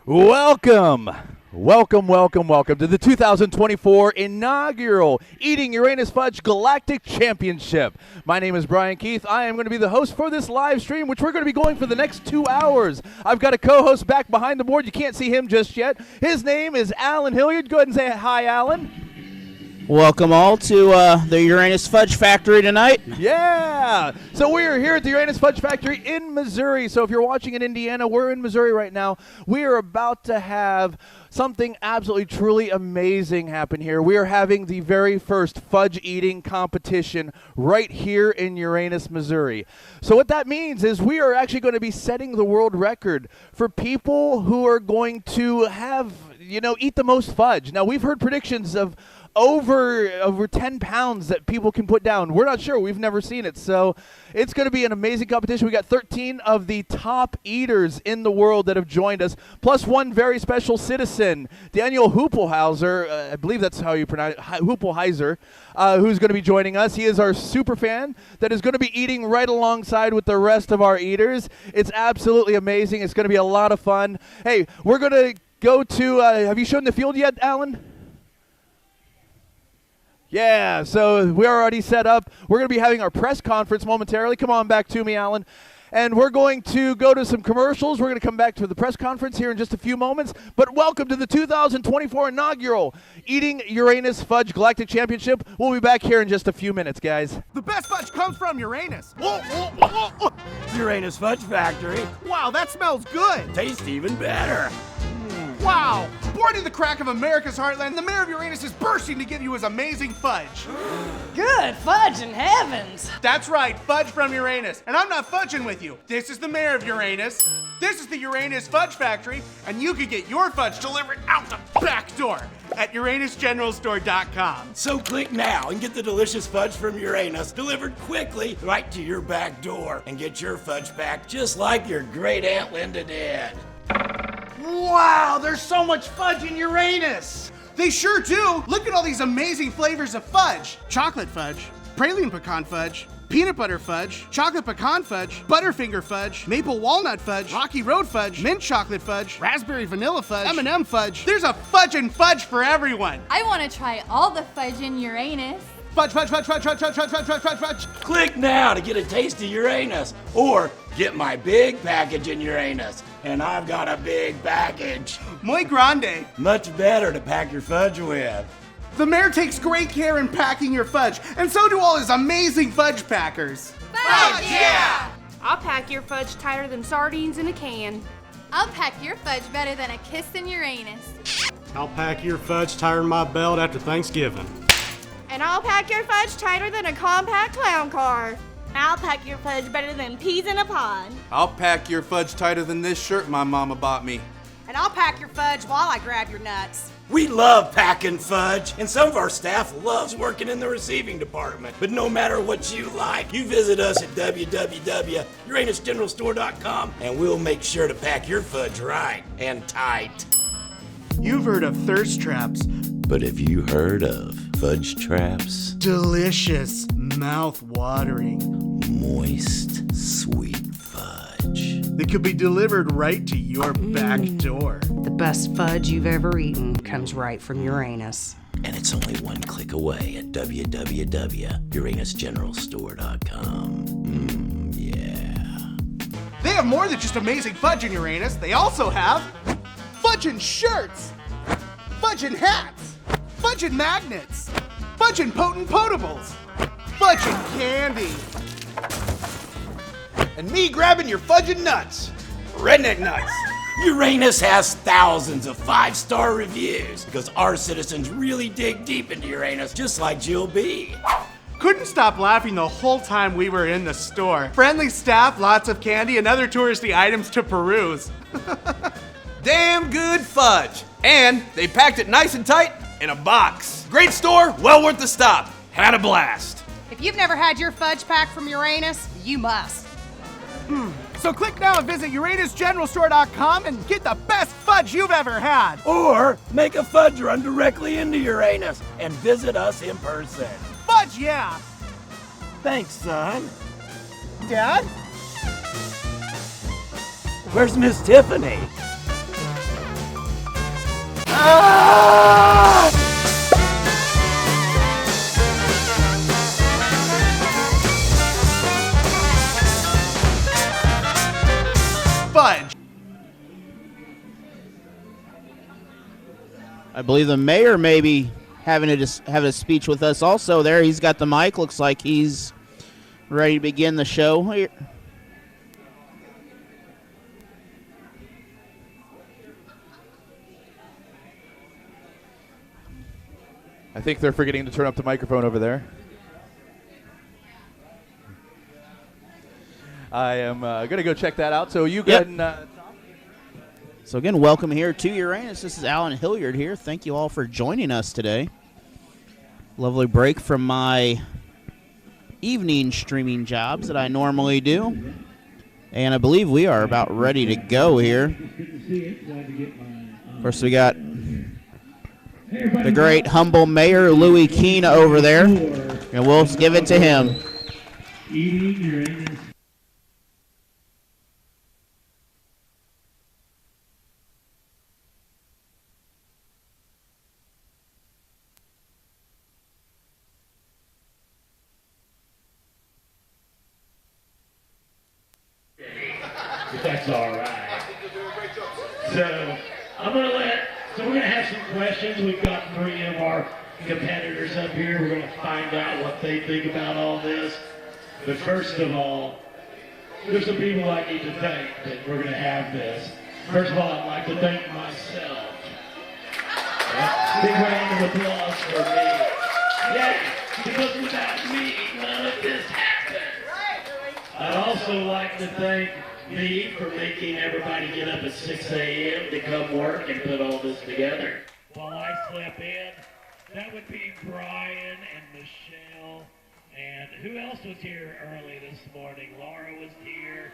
Welcome to the 2024 Inaugural Eating Uranus Fudge Galactic Championship. My name is Brian Keith. I am going to be the host for this live stream, which we're going to be going for the next 2 hours. I've got a co-host back behind the board. You can't see him just yet. His name is Alan Hilliard. Go ahead and say hi, Alan. Welcome all to the Uranus Fudge Factory tonight. Yeah! So we are here at the Uranus Fudge Factory in Missouri. So if you're watching in Indiana, we're in Missouri right now. We are about to have something absolutely, truly amazing happen here. We are having the very first fudge eating competition right here in Uranus, Missouri. So what that means is we are actually going to be setting the world record for people who are going to have, eat the most fudge. Now, we've heard predictions of over 10 pounds that people can put down. We're not sure. We've never seen it. So it's going to be an amazing competition. We got 13 of the top eaters in the world that have joined us, plus one very special citizen, Daniel Hoopelhauser. I believe that's how you pronounce it, Hoopelheiser, who's going to be joining us. He is our super fan that is going to be eating right alongside with the rest of our eaters. It's absolutely amazing. It's going to be a lot of fun. Hey, we're going to go to, have you shown the field yet, Alan? Yeah, so we're already set up. We're going to be having our press conference momentarily. Come on back to me, Alan. And we're going to go to some commercials. We're going to come back to the press conference here in just a few moments. But welcome to the 2024 Inaugural Eating Uranus Fudge Galactic Championship. We'll be back here in just a few minutes, guys. The best fudge comes from Uranus. Uranus Fudge Factory. Wow, that smells good. Tastes even better. Wow! Born in the crack of America's heartland, the mayor of Uranus is bursting to give you his amazing fudge. Good fudge in heavens. That's right, fudge from Uranus. And I'm not fudging with you. This is the mayor of Uranus. This is the Uranus Fudge Factory, and you can get your fudge delivered out the back door at UranusGeneralStore.com. So click now and get the delicious fudge from Uranus delivered quickly right to your back door and get your fudge back just like your great Aunt Linda did. Wow, there's so much fudge in Uranus! They sure do! Look at all these amazing flavors of fudge. Chocolate fudge, praline pecan fudge, peanut butter fudge, chocolate pecan fudge, butterfinger fudge, maple walnut fudge, Rocky Road fudge, mint chocolate fudge, raspberry vanilla fudge, M&M fudge. There's a fudge and fudge for everyone! I want to try all the fudge in Uranus. Fudge, fudge, fudge, fudge, fudge, fudge, fudge, fudge, fudge, fudge, fudge. Click now to get a taste of Uranus or get my big package in Uranus. And I've got a big package. Muy grande. Much better to pack your fudge with. The mayor takes great care in packing your fudge, and so do all his amazing fudge packers. Fudge, yeah! I'll pack your fudge tighter than sardines in a can. I'll pack your fudge better than a kiss in Uranus. I'll pack your fudge tighter in my belt after Thanksgiving. And I'll pack your fudge tighter than a compact clown car. I'll pack your fudge better than peas in a pod. I'll pack your fudge tighter than this shirt my mama bought me. And I'll pack your fudge while I grab your nuts. We love packing fudge, and some of our staff loves working in the receiving department. But no matter what you like, you visit us at www.uranusgeneralstore.com, and we'll make sure to pack your fudge right and tight. You've heard of thirst traps. But have you heard of fudge traps? Delicious, mouth-watering, Moist, sweet fudge. that could be delivered right to your back door. The best fudge you've ever eaten comes right from Uranus. And it's only one click away at www.uranusgeneralstore.com. Yeah. They have more than just amazing fudge in Uranus. They also have fudge and shirts, fudge and hats, fudge and magnets, fudge and potent potables, fudge and candy. And me grabbing your fudging nuts. Redneck nuts. Uranus has thousands of 5-star reviews because our citizens really dig deep into Uranus, just like Jill B. Couldn't stop laughing the whole time we were in the store. Friendly staff, lots of candy, and other touristy items to peruse. Damn good fudge. And they packed it nice and tight in a box. Great store, well worth the stop. Had a blast. If you've never had your fudge pack from Uranus, you must. So click now and visit UranusGeneralStore.com and get the best fudge you've ever had. Or make a fudge run directly into Uranus and visit us in person. Fudge, yeah. Thanks, son. Dad? Where's Miss Tiffany? Fudge. I believe the mayor may be having a speech with us also there. He's got the mic. Looks like he's ready to begin the show here. I think they're forgetting to turn up the microphone over there. I am going to go check that out. So you go ahead and... So again, welcome here to Uranus. This is Alan Hilliard here. Thank you all for joining us today. Lovely break from my evening streaming jobs that I normally do. And I believe we are about ready to go here. Of course, we got the great humble Mayor Louis Keene over there. And we'll give it to him. That's all right. So we're gonna have some questions. We've got 3 of our competitors up here. We're gonna find out what they think about all this. But first of all, there's some people I need to thank that we're gonna have this. First of all, I'd like to thank myself. Big round of applause for me. Yeah, because without me, none of this happened. I'd also like to thank me for making everybody get up at 6 a.m. to come work and put all this together. While I slept in, that would be Brian and Michelle. And who else was here early this morning? Laura was here.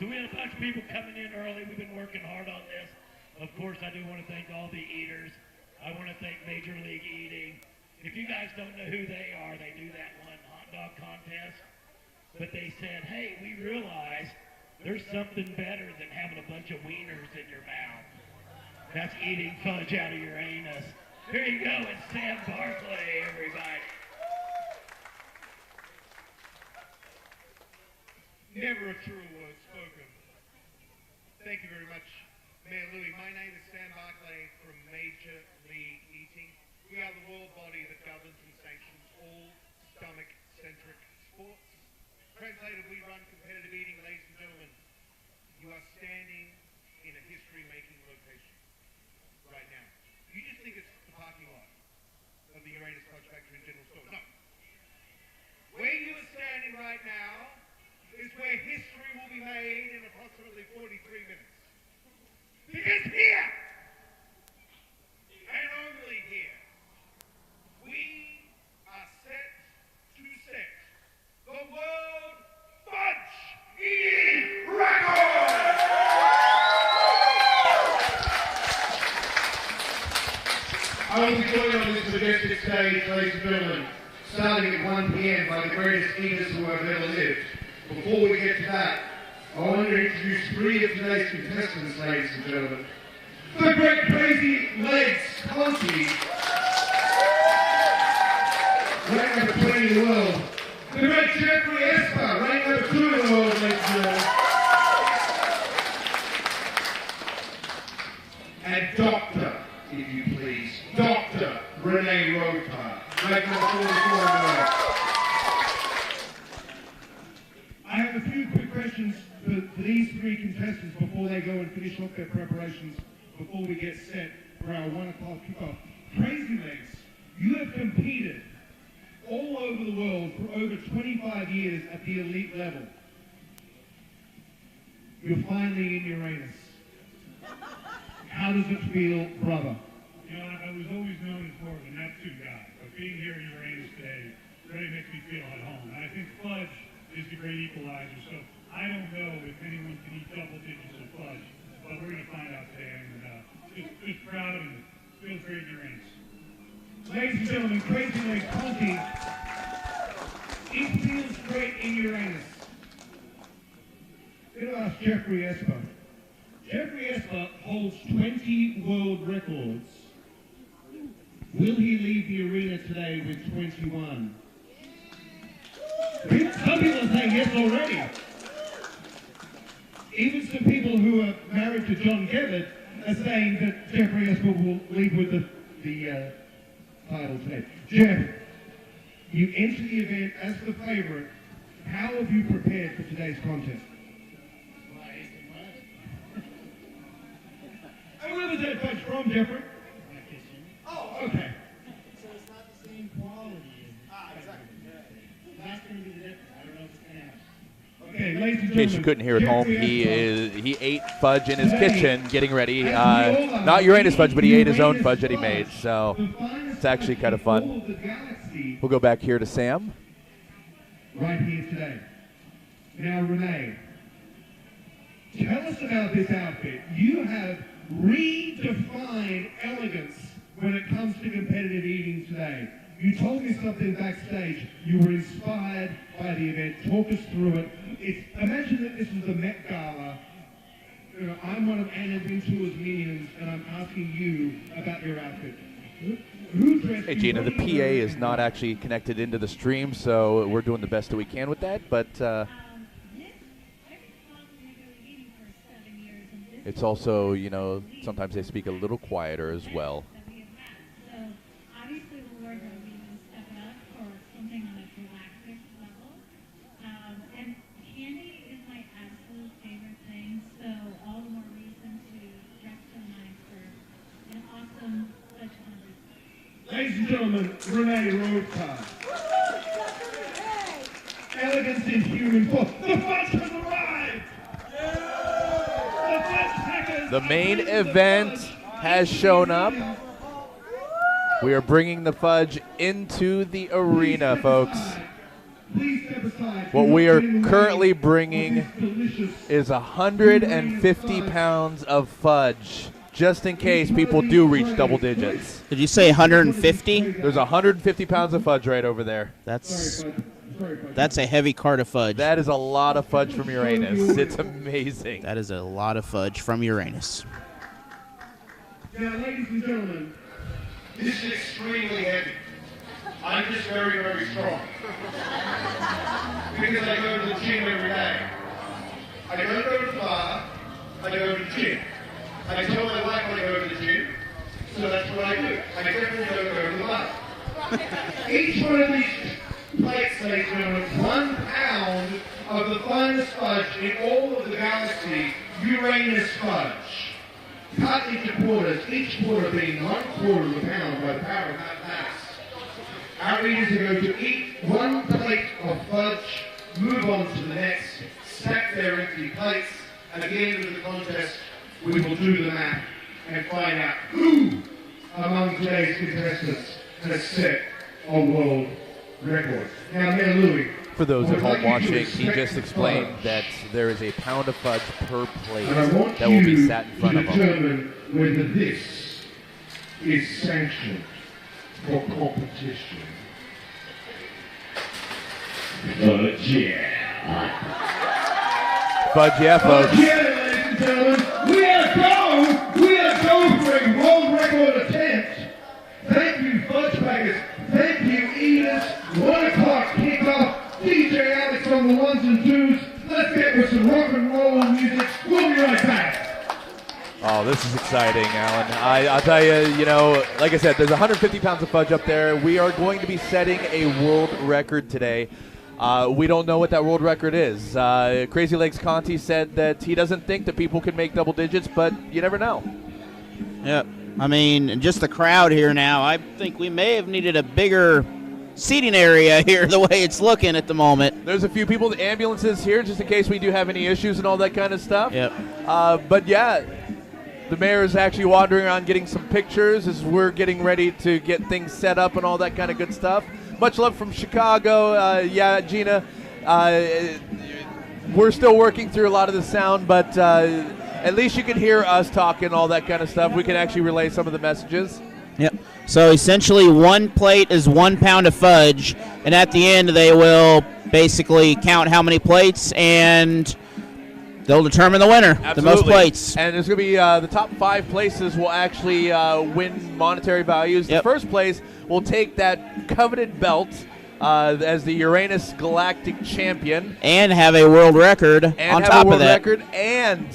So we had a bunch of people coming in early. We've been working hard on this. Of course, I do want to thank all the eaters. I want to thank Major League Eating. If you guys don't know who they are, they do that one hot dog contest. But they said, hey, we realize there's something better than having a bunch of wieners in your mouth. That's eating fudge out of your anus. Here you go, it's Sam Barclay, everybody. Never a truer word spoken. Thank you very much, Mayor Louis. My name is Sam Barclay from Major League Eating. We are the world body that governs and sanctions all stomach-centric sports. Translated, we run competitive eating, ladies and gentlemen. You are standing in a history-making location right now. You just think it's the parking lot of the Uranus Fudge Factory and General Store. No. Where you are standing right now is where history will be made in approximately 43 minutes. Because here, and only here, we are set to set the World Fudge Eating Record! I will be joined on this majestic stage, ladies and gentlemen, starting at 1 p.m. by the greatest eaters who have ever lived. Before we get to that, I want to introduce 3 of today's contestants, ladies and gentlemen. The great crazy legs Conti, rank number 20 in the world. The great Jeffrey Esper, rank number 2 in the world, ladies and gentlemen. And Dr., if you please, Dr. Renee Roper, rank number 44 in the world. I have a few quick questions for these 3 contestants before they go and finish off their preparations, before we get set for our 1 o'clock kickoff. Crazy Legs, you have competed all over the world for over 25 years at the elite level. You're finally in Uranus. How does it feel, brother? You know, I was always known as more of a Neptune guy, but being here in Uranus today really makes me feel at home. And I think fudge is the great equalizer, so I don't know if anyone can eat double digits of fudge, but we're going to find out today, and just proud of him. Feels great in Uranus. Ladies and gentlemen, Crazy Legs Conti, it feels great in Uranus. We're going to ask Jeffrey Esper. Jeffrey Esper holds 20 world records. Will he leave the arena today with 21? Some people are saying yes already. Even some people who are married to John Gevitt are saying that Jeffrey Esper will leave with the title today. Jeff, you enter the event as the favorite. How have you prepared for today's contest? And where was that fudge from, Jeffrey? My kitchen. Oh, okay. So it's not the same quality. Exactly. That's going to be the difference. I don't know if it's going to happen. Okay, ladies and In case you couldn't hear at home, he ate fudge in his kitchen, getting ready. Not Uranus fudge, but he ate his own fudge that he made. So it's actually kind of fun. We'll go back here to Sam. Right here today. Now, Renee, tell us about this outfit. You have redefined elegance when it comes to competitive eating today. You told me something backstage. You were inspired by the event. Talk us through it. Imagine that this was the Met Gala. I'm one of Anna Wintour's minions, and I'm asking you about your outfit. Who dressed Hey, Gina, the PA is not actually connected into the stream, so we're doing the best that we can with that. But it's also, sometimes they speak a little quieter as well. Obviously, the Lord knows we need to step it up for something on a galactic level. And candy is my absolute favorite thing, so all the more reason to dress so nice for an awesome fudge conversation. Ladies and gentlemen, Renee Roadcar. Elegance in human form. The fudge has arrived! The fudge packers. The main event has shown up. We are bringing the fudge into the arena, folks. What we are currently bringing is 150 pounds of fudge, just in case people do reach double digits. Did you say 150? There's 150 pounds of fudge right over there. That's a heavy cart of fudge. That is a lot of fudge from Uranus. It's amazing. That is a lot of fudge from Uranus. Now, ladies and gentlemen, This is extremely heavy. I'm just very, very strong. Because I go to the gym every day. I don't go to the bar, I go to the gym. I tell my wife I go to the gym, so that's what I do. I definitely don't go to the bar. Each one of these plates, ladies and gentlemen, 1 pound of the finest fudge in all of the galaxy, Uranus fudge. Cut into quarters, each quarter being 1/4 of a pound by the power of mathematics. Our readers are going to eat 1 plate of fudge, move on to the next, stack their empty plates, and at the end of the contest, we will do the math and find out who among today's contestants has set a world record. Now, Mayor Louie. For those at home watching, he just explained that there is a pound of fudge per plate that will be sat in front of him. Determine whether this is sanctioned for competition. Fudge, yeah. Fudge, yeah, folks. Fudge, yeah, ladies and gentlemen. We are go for a world record attempt. Thank you, fudge packers. Thank you, eaters. 1 o'clock kickoff. DJ Alex on the ones and twos. Let's get with some rock and roll music. We'll be right back. Oh, this is exciting, Alan. I'll tell you, like I said, there's 150 pounds of fudge up there. We are going to be setting a world record today. We don't know what that world record is. Crazy Legs Conti said that he doesn't think that people can make double digits, but you never know. Yep. I mean, just the crowd here now, I think we may have needed a bigger seating area here the way it's looking at the moment. There's a few people, the ambulances here, just in case we do have any issues and all that kind of stuff. Yep. But yeah, the mayor is actually wandering around getting some pictures as we're getting ready to get things set up and all that kind of good stuff. Much love from Chicago. Yeah, Gina, we're still working through a lot of the sound, but at least you can hear us talking, all that kind of stuff. We can actually relay some of the messages. Yep. So essentially 1 plate is 1 pound of fudge, and at the end they will basically count how many plates, and They'll determine the winner, Absolutely. the most plates. And there's going to be the top 5 places will actually win monetary values. Yep. The first place will take that coveted belt as the Uranus Galactic Champion. And have a world record on top of that. Record and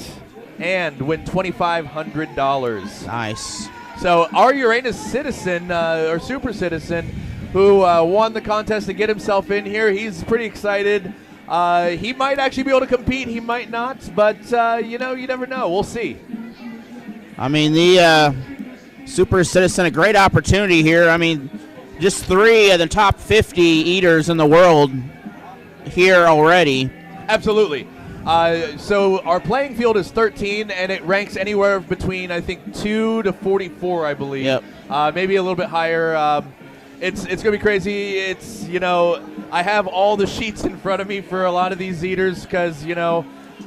win $2,500. Nice. So our Uranus citizen, or super citizen, who won the contest to get himself in here, he's pretty excited. He might actually be able to compete. He might not, but, you never know. We'll see. I mean, the super citizen, a great opportunity here. I mean, just 3 of the top 50 eaters in the world here already. Absolutely. So our playing field is 13, and it ranks anywhere between, I think, 2 to 44, I believe. Yep. Maybe a little bit higher. It's going to be crazy. It's, I have all the sheets in front of me for a lot of these eaters because,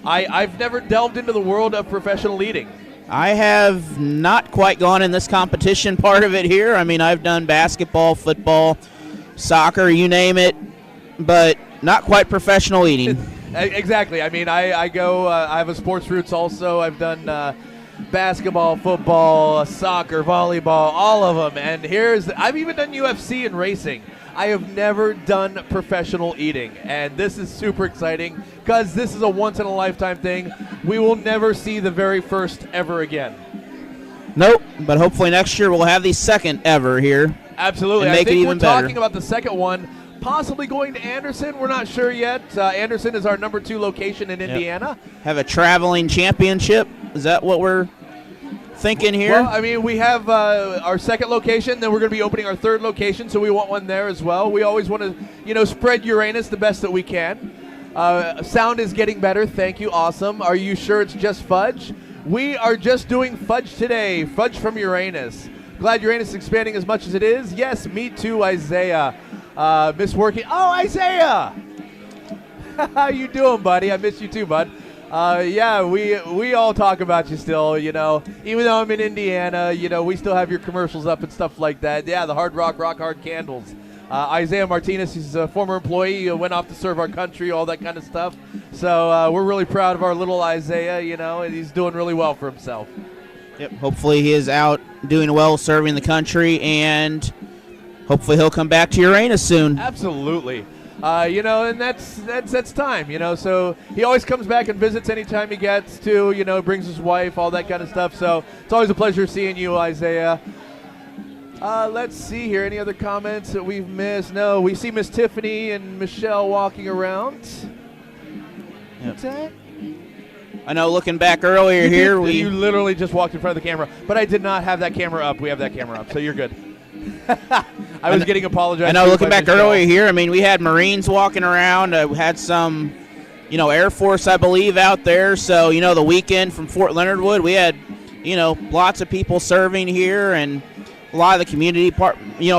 I've never delved into the world of professional eating. I have not quite gone in this competition part of it here. I mean, I've done basketball, football, soccer, you name it, but not quite professional eating. Exactly. I mean, I go, I have a sports roots also. I've done basketball, football, soccer, volleyball, all of them. And I've even done UFC and racing. I have never done professional eating, and this is super exciting because this is a once-in-a-lifetime thing. We will never see the very first ever again. Nope, but hopefully next year we'll have the second ever here. Absolutely. And make I think it even we're better. talking about the second one possibly going to Anderson. We're not sure yet. Anderson is our number 2 location in Indiana. Have a traveling championship. Is that what we're thinking here? Well, I mean, we have our second location, then we're going to be opening our third location, so we want one there as well. We always want to, spread Uranus the best that we can. Sound is getting better. Thank you. Awesome. Are you sure it's just fudge? We are just doing fudge today. Fudge from Uranus. Glad Uranus is expanding as much as it is. Yes, me too, Isaiah. Miss working. Oh, Isaiah! How you doing, buddy? I miss you too, bud. Yeah, we all talk about you still, Even though I'm in Indiana, we still have your commercials up and stuff like that. Yeah, the Hard Rock Hard candles. Isaiah Martinez, he's a former employee, went off to serve our country, all that kind of stuff. So we're really proud of our little Isaiah, and he's doing really well for himself. Yep. Hopefully he is out doing well, serving the country, and hopefully he'll come back to Uranus soon. Absolutely. And that's time, so he always comes back and visits anytime he gets to, brings his wife, all that kind of stuff. So it's always a pleasure seeing you, Isaiah. Let's see here. Any other comments that we've missed? No, we see Miss Tiffany and Michelle walking around. Yep. I know looking back earlier you literally just walked in front of the camera, but I did not have that camera up. We have that camera up, so you're good. I was getting apologized. I know looking back earlier here, I mean, we had Marines walking around. We had some, Air Force, I believe, out there. So, the weekend from Fort Leonard Wood, we had, lots of people serving here and a lot of the community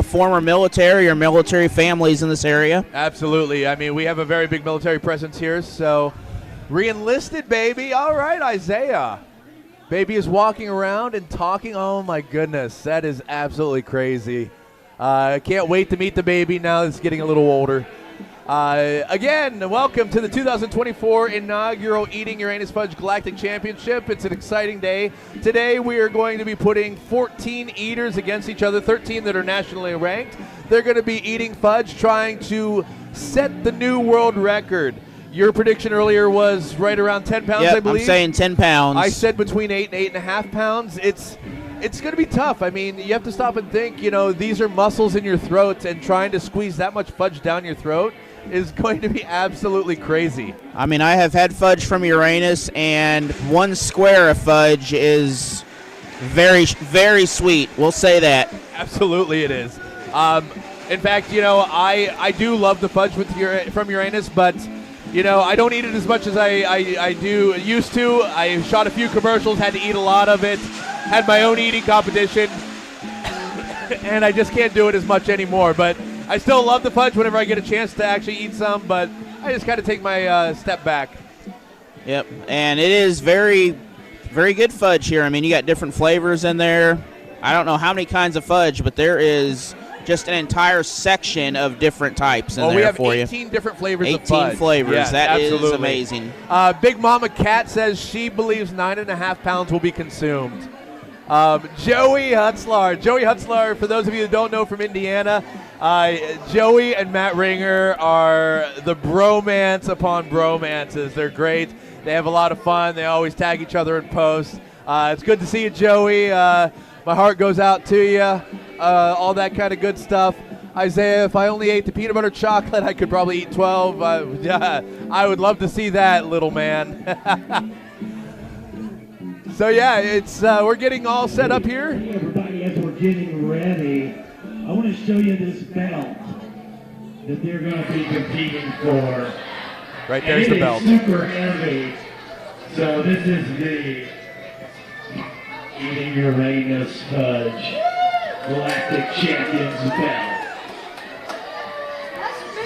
former military or military families in this area. Absolutely. I mean, we have a very big military presence here, so re-enlisted, baby. All right, Isaiah. Baby is walking around and talking. Oh, my goodness. That is absolutely crazy. I can't wait to meet the baby now that's getting a little older. Again, welcome to the 2024 Inaugural Eating Uranus Fudge Galactic Championship. It's an exciting day. Today we are going to be putting 14 eaters against each other, 13 that are nationally ranked. They're going to be eating fudge, trying to set the new world record. Your prediction earlier was right around 10 pounds, yep, I believe. I'm saying 10 pounds. I said between 8 and 8.5 pounds. It's going to be tough. I mean, you have to stop and think, these are muscles in your throat, and trying to squeeze that much fudge down your throat is going to be absolutely crazy. I mean, I have had fudge from Uranus, and 1 square of fudge is very, very sweet. We'll say that. Absolutely it is. In fact, I do love the fudge from Uranus, but I don't eat it as much as I used to. I shot a few commercials, had to eat a lot of it, had my own eating competition, and I just can't do it as much anymore. But I still love the fudge whenever I get a chance to actually eat some, but I just got to take my step back. Yep, and it is very, very good fudge here. I mean, you got different flavors in there. I don't know how many kinds of fudge, but there is just an entire section of different types in we there have for you. 18 different flavors of 18 fudge. flavors. Yes, That is absolutely. amazing. Big Mama Cat says she believes 9.5 pounds will be consumed. Joey Hutzlar. Joey Hutzlar, for those of you that don't know, from Indiana, Joey and Matt Ringer are the bromance upon bromances. They're great. They have a lot of fun. They always tag each other in posts. It's good to see you, Joey. My heart goes out to you. All that kind of good stuff. Isaiah, if I only ate the peanut butter chocolate, I could probably eat 12. I would love to see that, little man. So yeah, it's we're getting all set up here. Hey everybody, as we're getting ready, I want to show you this belt that they're going to be competing for. Right there's the belt. It's super heavy. So this is the Eating Uranus Fudge Galactic Champion's belt.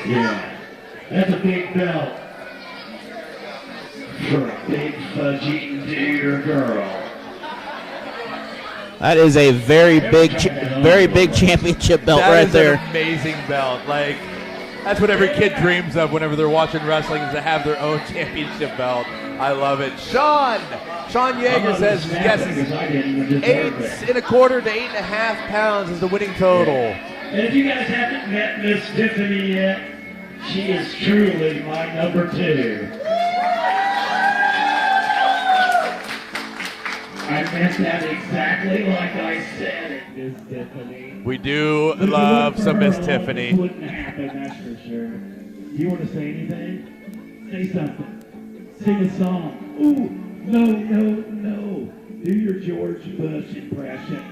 Yeah, that's a big belt. For a big fudge eating to your girl. That is a very big championship belt right there. That is an amazing belt. Like, that's what every kid dreams of whenever they're watching wrestling, is to have their own championship belt. I love it. Sean Yeager says his guess is 8 1/4 to 8.5 pounds is the winning total. And if you guys haven't met Miss Tiffany yet, she is truly my number 2. I meant that exactly like I said it, Miss Tiffany. We do love some Miss Tiffany. Wouldn't happen, that's for sure. You want to say anything? Say something. Sing a song. Ooh, no. Do your George Bush impression.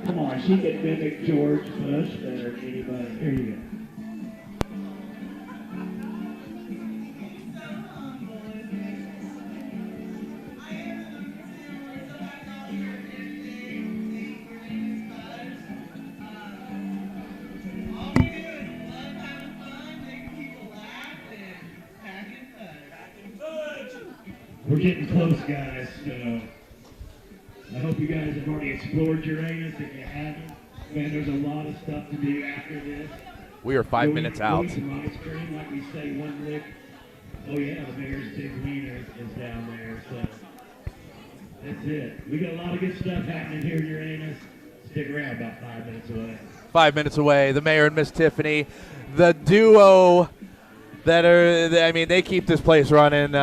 Come on, she can mimic George Bush better than anybody. Here you go. We're getting close, guys, so I hope you guys have already explored Uranus. If you haven't, man, there's a lot of stuff to do after this. We are 5 minutes out. Some ice cream, like we say, one lick. Oh yeah, the mayor's big wiener is down there, so that's it. We got a lot of good stuff happening here in Uranus. Stick around, about 5 minutes away. 5 minutes away, the mayor and Miss Tiffany, the duo that they keep this place running.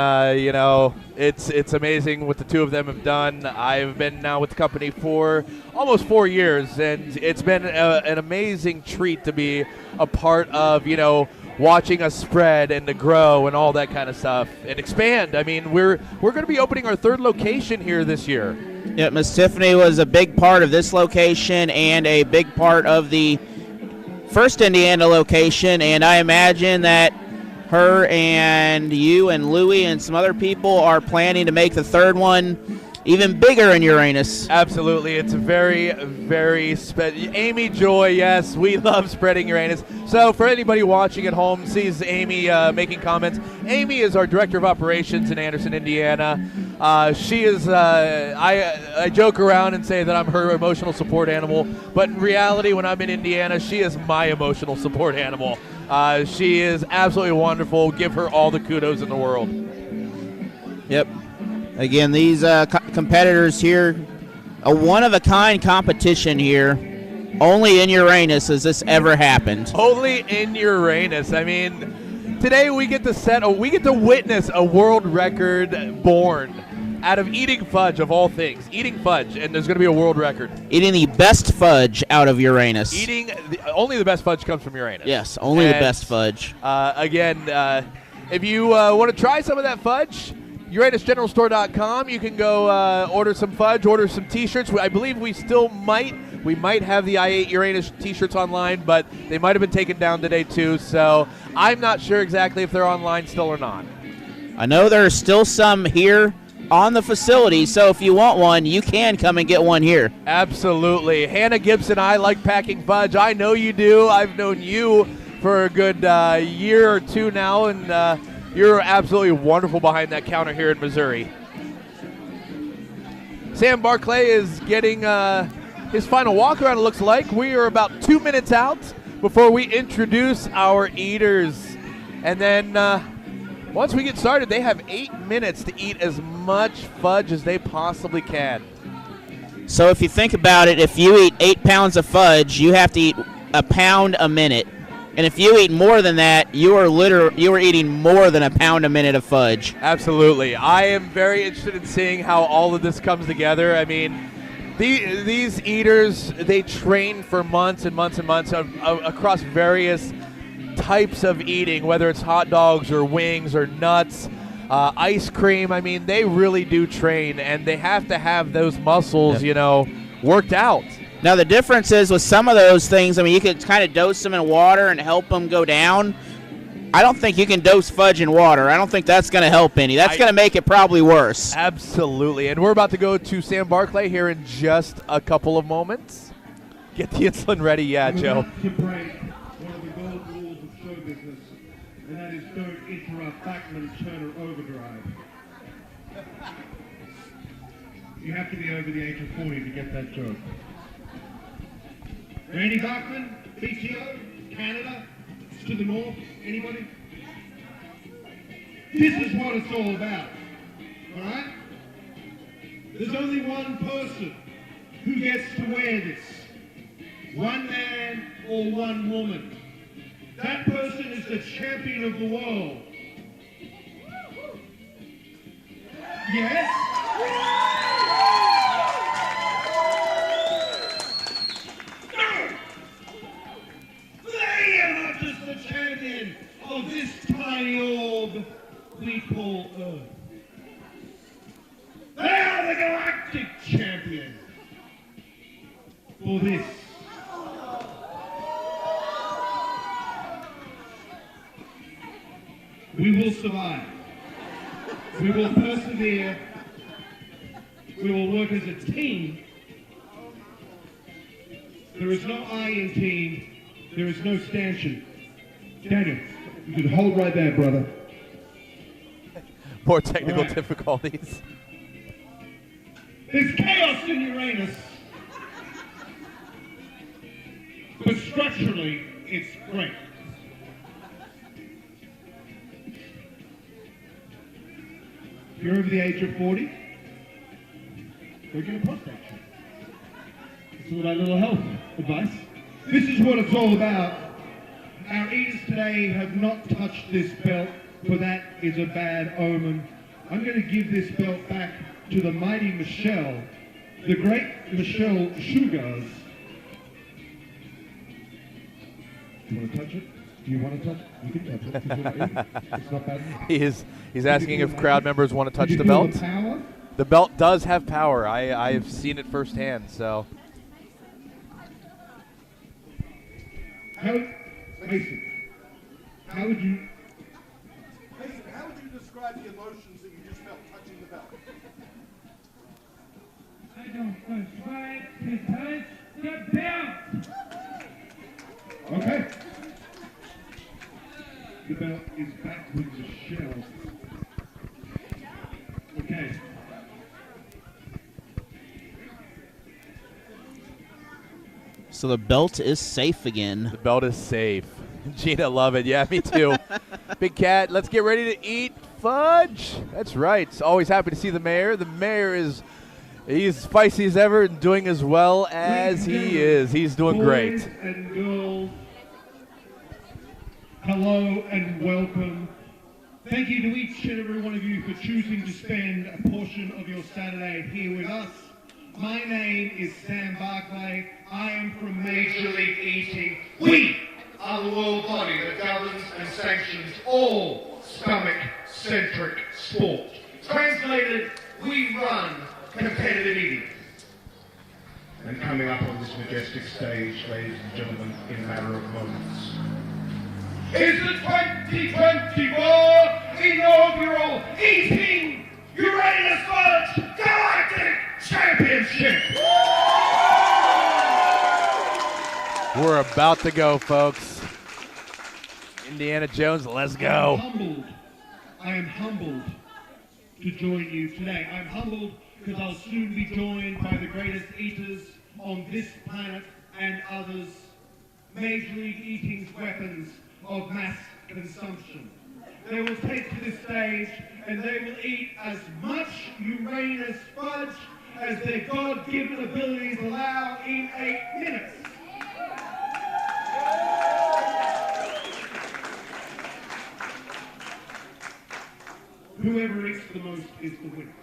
It's amazing what the two of them have done. I've been now with the company for almost 4 years, and it's been an amazing treat to be a part of, watching us spread and to grow and all that kind of stuff and expand. I mean, we're going to be opening our 3rd location here this year. Yeah, Miss Tiffany was a big part of this location and a big part of the first Indiana location, and I imagine that her and you and Louie and some other people are planning to make the 3rd one even bigger in Uranus. Absolutely. It's very, very Amy Joy, yes, we love spreading Uranus. So for anybody watching at home sees Amy making comments, Amy is our Director of Operations in Anderson, Indiana. She is, I joke around and say that I'm her emotional support animal, but in reality, when I'm in Indiana, she is my emotional support animal. She is absolutely wonderful. Give her all the kudos in the world. Yep. Again, these competitors here, a one-of-a-kind competition here. Only in Uranus has this ever happened. Only in Uranus. I mean, today we get to witness a world record born out of eating fudge, of all things. Eating fudge, and there's going to be a world record. Eating the best fudge out of Uranus. Only the best fudge comes from Uranus. Yes, only the best fudge. If you want to try some of that fudge, UranusGeneralStore.com. You can go order some fudge, order some T-shirts. I believe we might have the I Ate Uranus T-shirts online, but they might have been taken down today too. So I'm not sure exactly if they're online still or not. I know there are still some here on the facility, so if you want one, you can come and get one here. Absolutely. Hannah Gibson, I like packing fudge. I know you do. I've known you for a good year or two now, and you're absolutely wonderful behind that counter here in Missouri. Sam Barclay is getting his final walk around, it looks like. We are about 2 minutes out before we introduce our eaters. And then once we get started, they have 8 minutes to eat as much fudge as they possibly can. So if you think about it, if you eat 8 pounds of fudge, you have to eat a pound a minute. And if you eat more than that, you are eating more than a pound a minute of fudge. Absolutely. I am very interested in seeing how all of this comes together. I mean, these eaters, they train for months and months and months across various types of eating, whether it's hot dogs or wings or nuts, ice cream. I mean, they really do train, and they have to have those muscles, worked out. Now, the difference is with some of those things, I mean, you could kind of dose them in water and help them go down. I don't think you can dose fudge in water. I don't think that's going to help any. That's going to make it probably worse. Absolutely. And we're about to go to Sam Barclay here in just a couple of moments. Get the insulin ready. Yeah, Joe. To break one of the golden rules of show business, and that is don't interrupt Bachman Turner overdrive. You have to be over the age of 40 to get that joke. Randy Bachman, BTO, Canada, to the north, anybody? This is what it's all about, all right? There's only one person who gets to wear this. One man or one woman. That person is the champion of the world. Yes? They are not just the champion of this tiny orb we call Earth. They are the Galactic Champion for this. We will survive. We will persevere. We will work as a team. There is no I in team. There is no stanchion. Daniel, you can hold right there, brother. More technical difficulties. There's chaos in Uranus. But structurally, it's great. If you're over the age of 40, go get a prostate check. It's all that little health advice. This is what it's all about. Our eaters today have not touched this belt, for that is a bad omen. I'm going to give this belt back to the mighty Michelle, the great Michelle Sugars. Do you want to touch it? Do you want to touch it? You can touch it. It's not bad enough. He's asking if crowd members want to touch the belt. The belt does have power. I've seen it firsthand, so. Mason, how would you describe the emotions that you just felt touching the belt? I don't prescribe to touch the belt. Okay. The belt is back with the shell. Okay. So the belt is safe again. The belt is safe. Gina, love it. Yeah, me too. Big Cat, let's get ready to eat fudge. That's right. Always happy to see the mayor. The mayor he's feisty as ever and doing as well as he is. He's doing great. Boys and girls, hello and welcome. Thank you to each and every one of you for choosing to spend a portion of your Saturday here with us. My name is Sam Barclay. I am from Major League Eating. We are the world body that governs and sanctions all stomach-centric sport. Translated, we run competitive eating. And coming up on this majestic stage, ladies and gentlemen, in a matter of moments, is the 2024 Inaugural Eating Uranus Fudge Galactic Championship! We're about to go, folks. Indiana Jones, let's go. I am humbled to join you today. I'm humbled because I'll soon be joined by the greatest eaters on this planet and others, Major League Eating's weapons of mass consumption. They will take to this stage and they will eat as much Uranus fudge as their God-given abilities allow in 8 minutes. Whoever eats the most is the winner.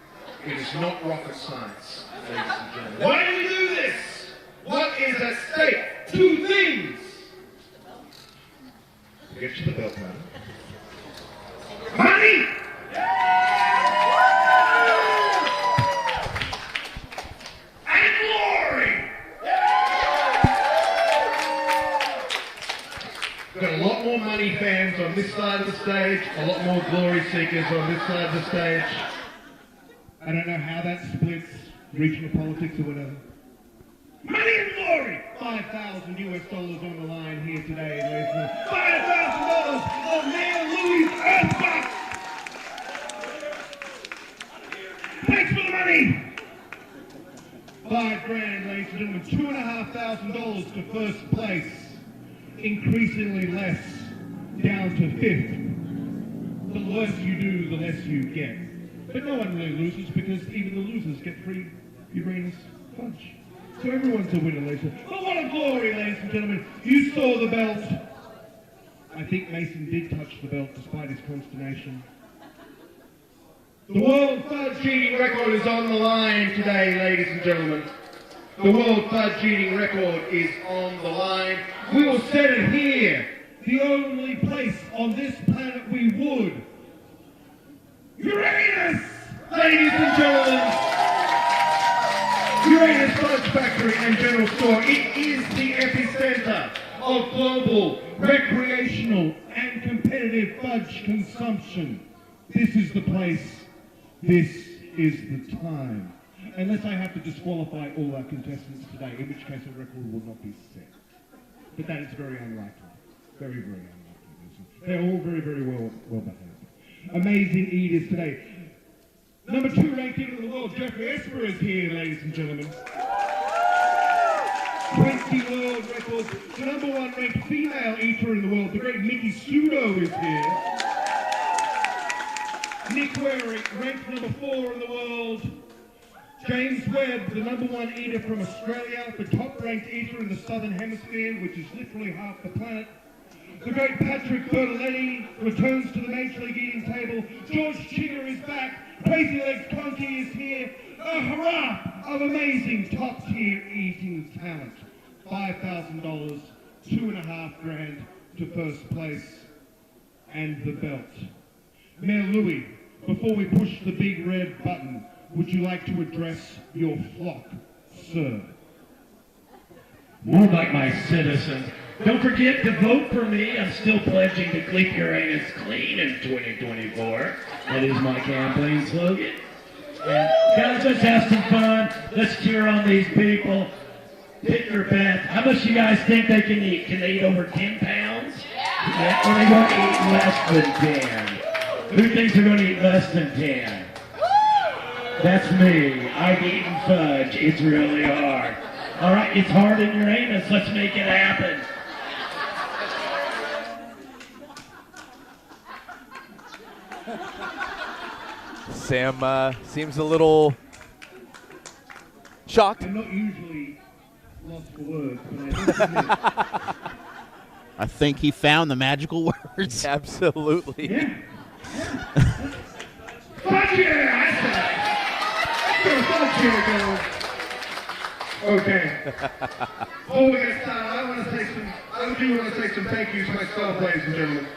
It is not rocket science, ladies and gentlemen. Why do we do this? What is at stake? 2 things. Get to the belt, man. Money! And glory! We've got a lot more money fans on this side of the stage, a lot more glory seekers on this side of the stage. I don't know how that splits regional politics or whatever. Money and glory! $5,000 US on the line here today, ladies and gentlemen. $5,000 of Mayor Louis' Earthbox! Thanks for the money! $5,000, ladies and gentlemen. $2,500 to first place. Increasingly less, down to 5th. The less you do, the less you get. But no one really loses because even the losers get free Uranus fudge. So everyone's a winner, ladies and gentlemen. But what a glory, ladies and gentlemen. You saw the belt. I think Mason did touch the belt despite his consternation. The World Fudge Eating Record is on the line today, ladies and gentlemen. The World Fudge Eating Record is on the line. We will set it here. The only place on this planet we would. Uranus! Ladies and gentlemen, Uranus Fudge Factory and General Store. It is the epicenter of global, recreational, and competitive fudge consumption. This is the place. This is the time. Unless I have to disqualify all our contestants today, in which case a record will not be set. But that is very unlikely. Very, very unlikely. They're all very, very well behaved. Amazing eaters today. Number 2 ranked eater in the world, Jeffrey Esper, is here, ladies and gentlemen. 20 world records. The number 1 ranked female eater in the world, the great Mickey Sudo, is here. Nick Ware, ranked number 4 in the world. James Webb, the number 1 eater from Australia, the top ranked eater in the Southern Hemisphere, which is literally half the planet. The great Patrick Bertoletti returns to the Major League Eating table. George Chigger is back. Crazy Legs Conky is here. A hurrah of amazing top-tier eating talent. $5,000, $2,500 to first place, and the belt. Mayor Louis, before we push the big red button, would you like to address your flock, sir? More like my citizens. Don't forget to vote for me. I'm still pledging to keep Uranus clean in 2024. That is my campaign slogan. And guys, let's have some fun. Let's cheer on these people. Pick your bet. How much you guys think they can eat? Can they eat over 10 pounds? Yeah. Or are they going to eat less than 10? Who thinks they're going to eat less than 10? That's me. I've eaten fudge. It's really hard. All right, it's hard in Uranus. Let's make it happen. Sam seems a little shocked. I'm not usually lost for words, but I think he found the magical words. Absolutely. Yeah. Fudge here! Fudge here, okay. Before we get started, I do want to say some thank yous myself, ladies and gentlemen.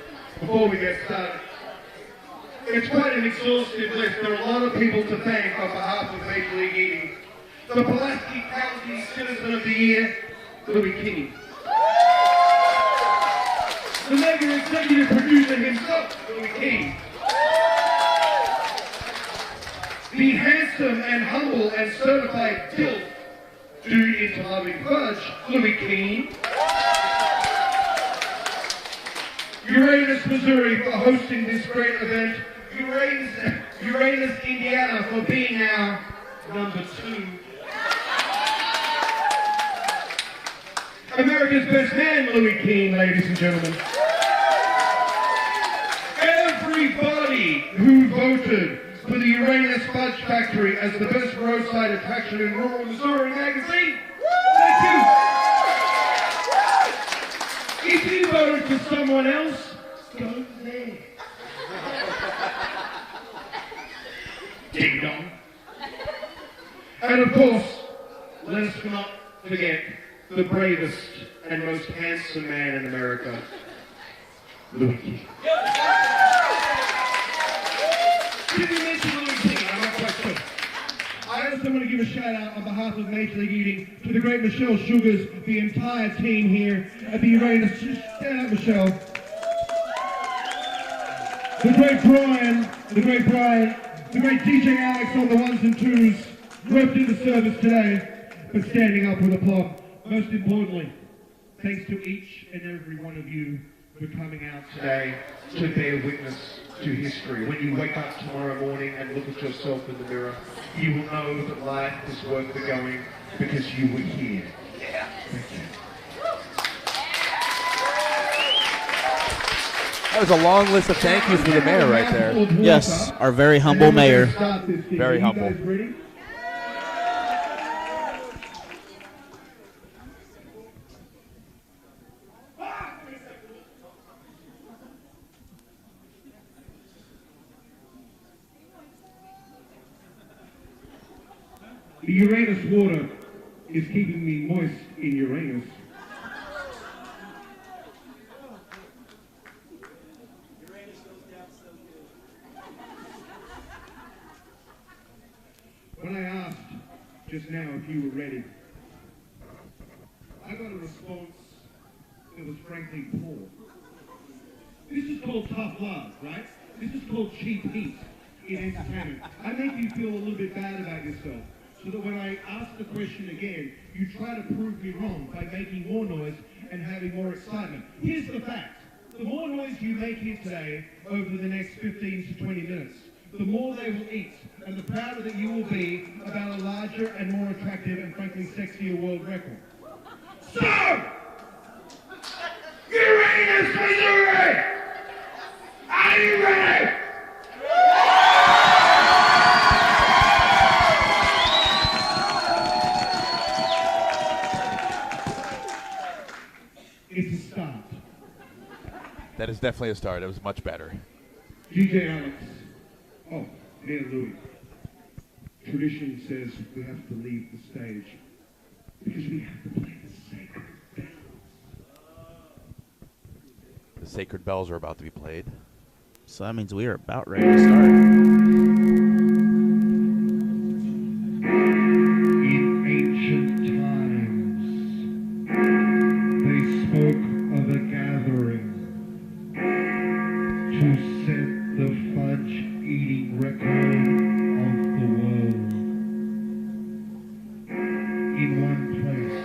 Before we get started. It's quite an exhaustive list. There are a lot of people to thank on behalf of Major League Eating. The Pulaski County Citizen of the Year, Louis King. The mega executive producer himself, Louis King. The handsome and humble and certified tilt dude into loving fudge, Louis King. Uranus, Missouri for hosting this great event. Uranus, Indiana for being our number 2. America's best man, Louis Keane, ladies and gentlemen. Everybody who voted for the Uranus Fudge Factory as the best roadside attraction in rural Missouri magazine, thank you. If you voted for someone else, go there. Ding dong. And of course, let us not forget the bravest and most handsome man in America, Louis King. Did you mention Louis King? I'm not quite sure. I also want to give a shout out on behalf of Major League Eating to the great Michelle Sugars, the entire team here at the Uranus. Stand up, Michelle. The great Brian, the great DJ Alex on the ones and twos, roped into service today, but standing up with aplomb. Most importantly, thanks to each and every one of you for coming out today to bear witness to history. When you wake up tomorrow morning and look at yourself in the mirror, you will know that life is worth the going because you were here. Yeah. Thank you. That was a long list of thank yous for the mayor right there. Yes, our very humble mayor. Very humble. The Uranus water is keeping me moist in Uranus. When I asked just now if you were ready, I got a response that was frankly poor. This is called tough love, right? This is called cheap heat in entertainment. I make you feel a little bit bad about yourself, so that when I ask the question again, you try to prove me wrong by making more noise and having more excitement. Here's the fact. The more noise you make here today over the next 15 to 20 minutes, the more they will eat, and the prouder that you will be about a larger and more attractive and frankly sexier world record. So, Uranus, Missouri! Are you ready? It's a start. That is definitely a start. It was much better. DJ Alex. Oh, Mayor Louis. Tradition says we have to leave the stage because we have to play the sacred bells. The sacred bells are about to be played. So that means we are about ready to start. In ancient times, they spoke of a gathering to set the fudge eating record of the world. In one place.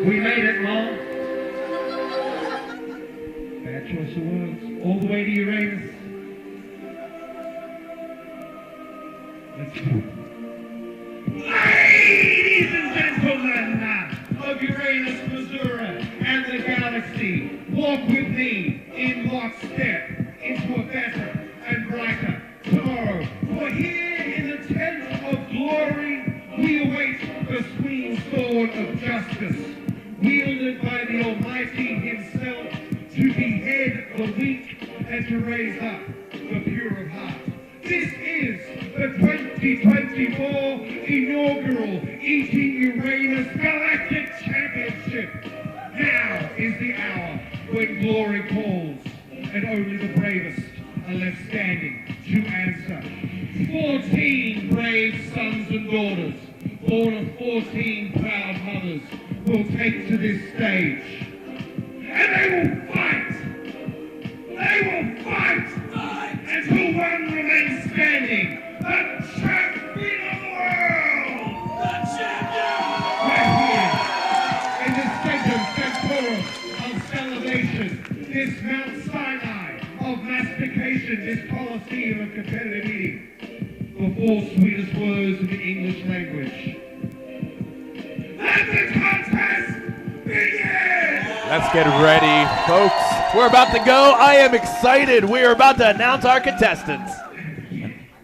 We made it, Mom. Bad choice of words. All the way to Uranus. Let's go. Ladies and gentlemen of Uranus, Missouri, and the galaxy, walk with me in lockstep into a better and brighter tomorrow. For here in the tent of glory, we await the swinging sword of justice, wielded by the Almighty himself to behead the weak and to raise up the pure of heart. This is the 2024 Inaugural Eating Uranus Galactic Championship. Now is the hour when glory calls, and only the bravest are left standing to answer. 14 brave sons and daughters, born of 14 proud mothers, will take to this stage. And they will fight! They will fight! Until one remains standing! The champion of the world! The champion! Right here, in this second temporal of salivation, this Mount Sinai of mastication, mention this coliseum of competitive eating, the four sweetest words in the English language. Let the contest begin! Let's get ready, folks. We're about to go. I am excited. We are about to announce our contestants.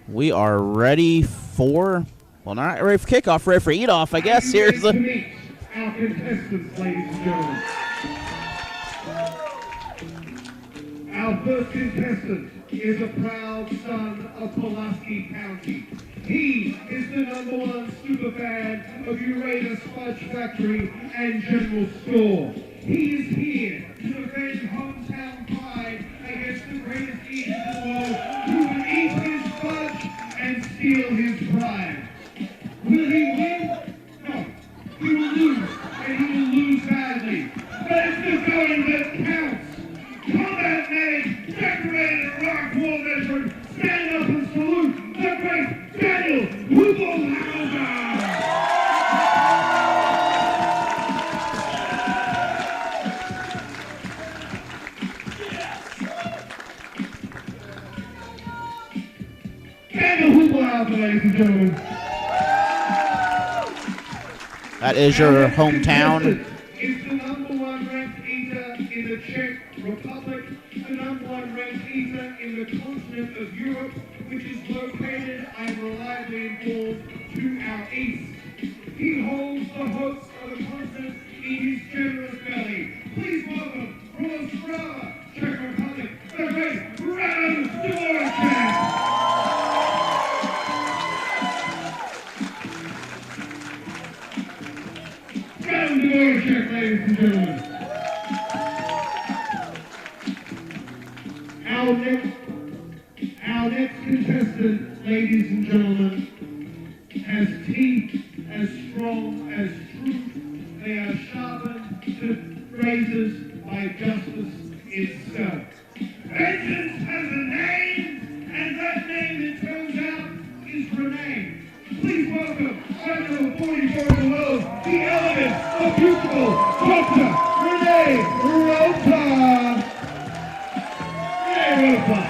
We are ready for, well, not ready for kickoff, ready for eat-off, I guess. Here's the... Our contestants, ladies and gentlemen. Our first contestant is a proud son of Pulaski County. He is the #1 superfan of Uranus Fudge Factory and General Store. He is here to defend hometown pride against the greatest eaters in the world who will eat his fudge and steal his pride. Will he win? No. He will lose, and he will lose badly. But it's the going that counts. Combat name, decorated rock wall veteran, stand up and salute the great Daniel Hubelhauser! Daniel Hubelhauser, ladies and gentlemen. That is your hometown. Is the #1 ranked eater in the Czech Republic, the #1 ranked eater in the continent of Europe, which is located, I'm reliably informed, to our east. He holds the hopes of the continent in his generous belly. Please welcome from Ostrava, Czech Republic, the great Uranus Fudge! Round of ownership, ladies and gentlemen. Our next contestant, ladies and gentlemen, has teeth as strong as truth. They are sharpened to razors by justice itself. Vengeance has a name, and that name, it turns out, is Renee. Please welcome, fighter number 44 in the world, the element of beautiful Dr. Renee Rota. Renee Rota.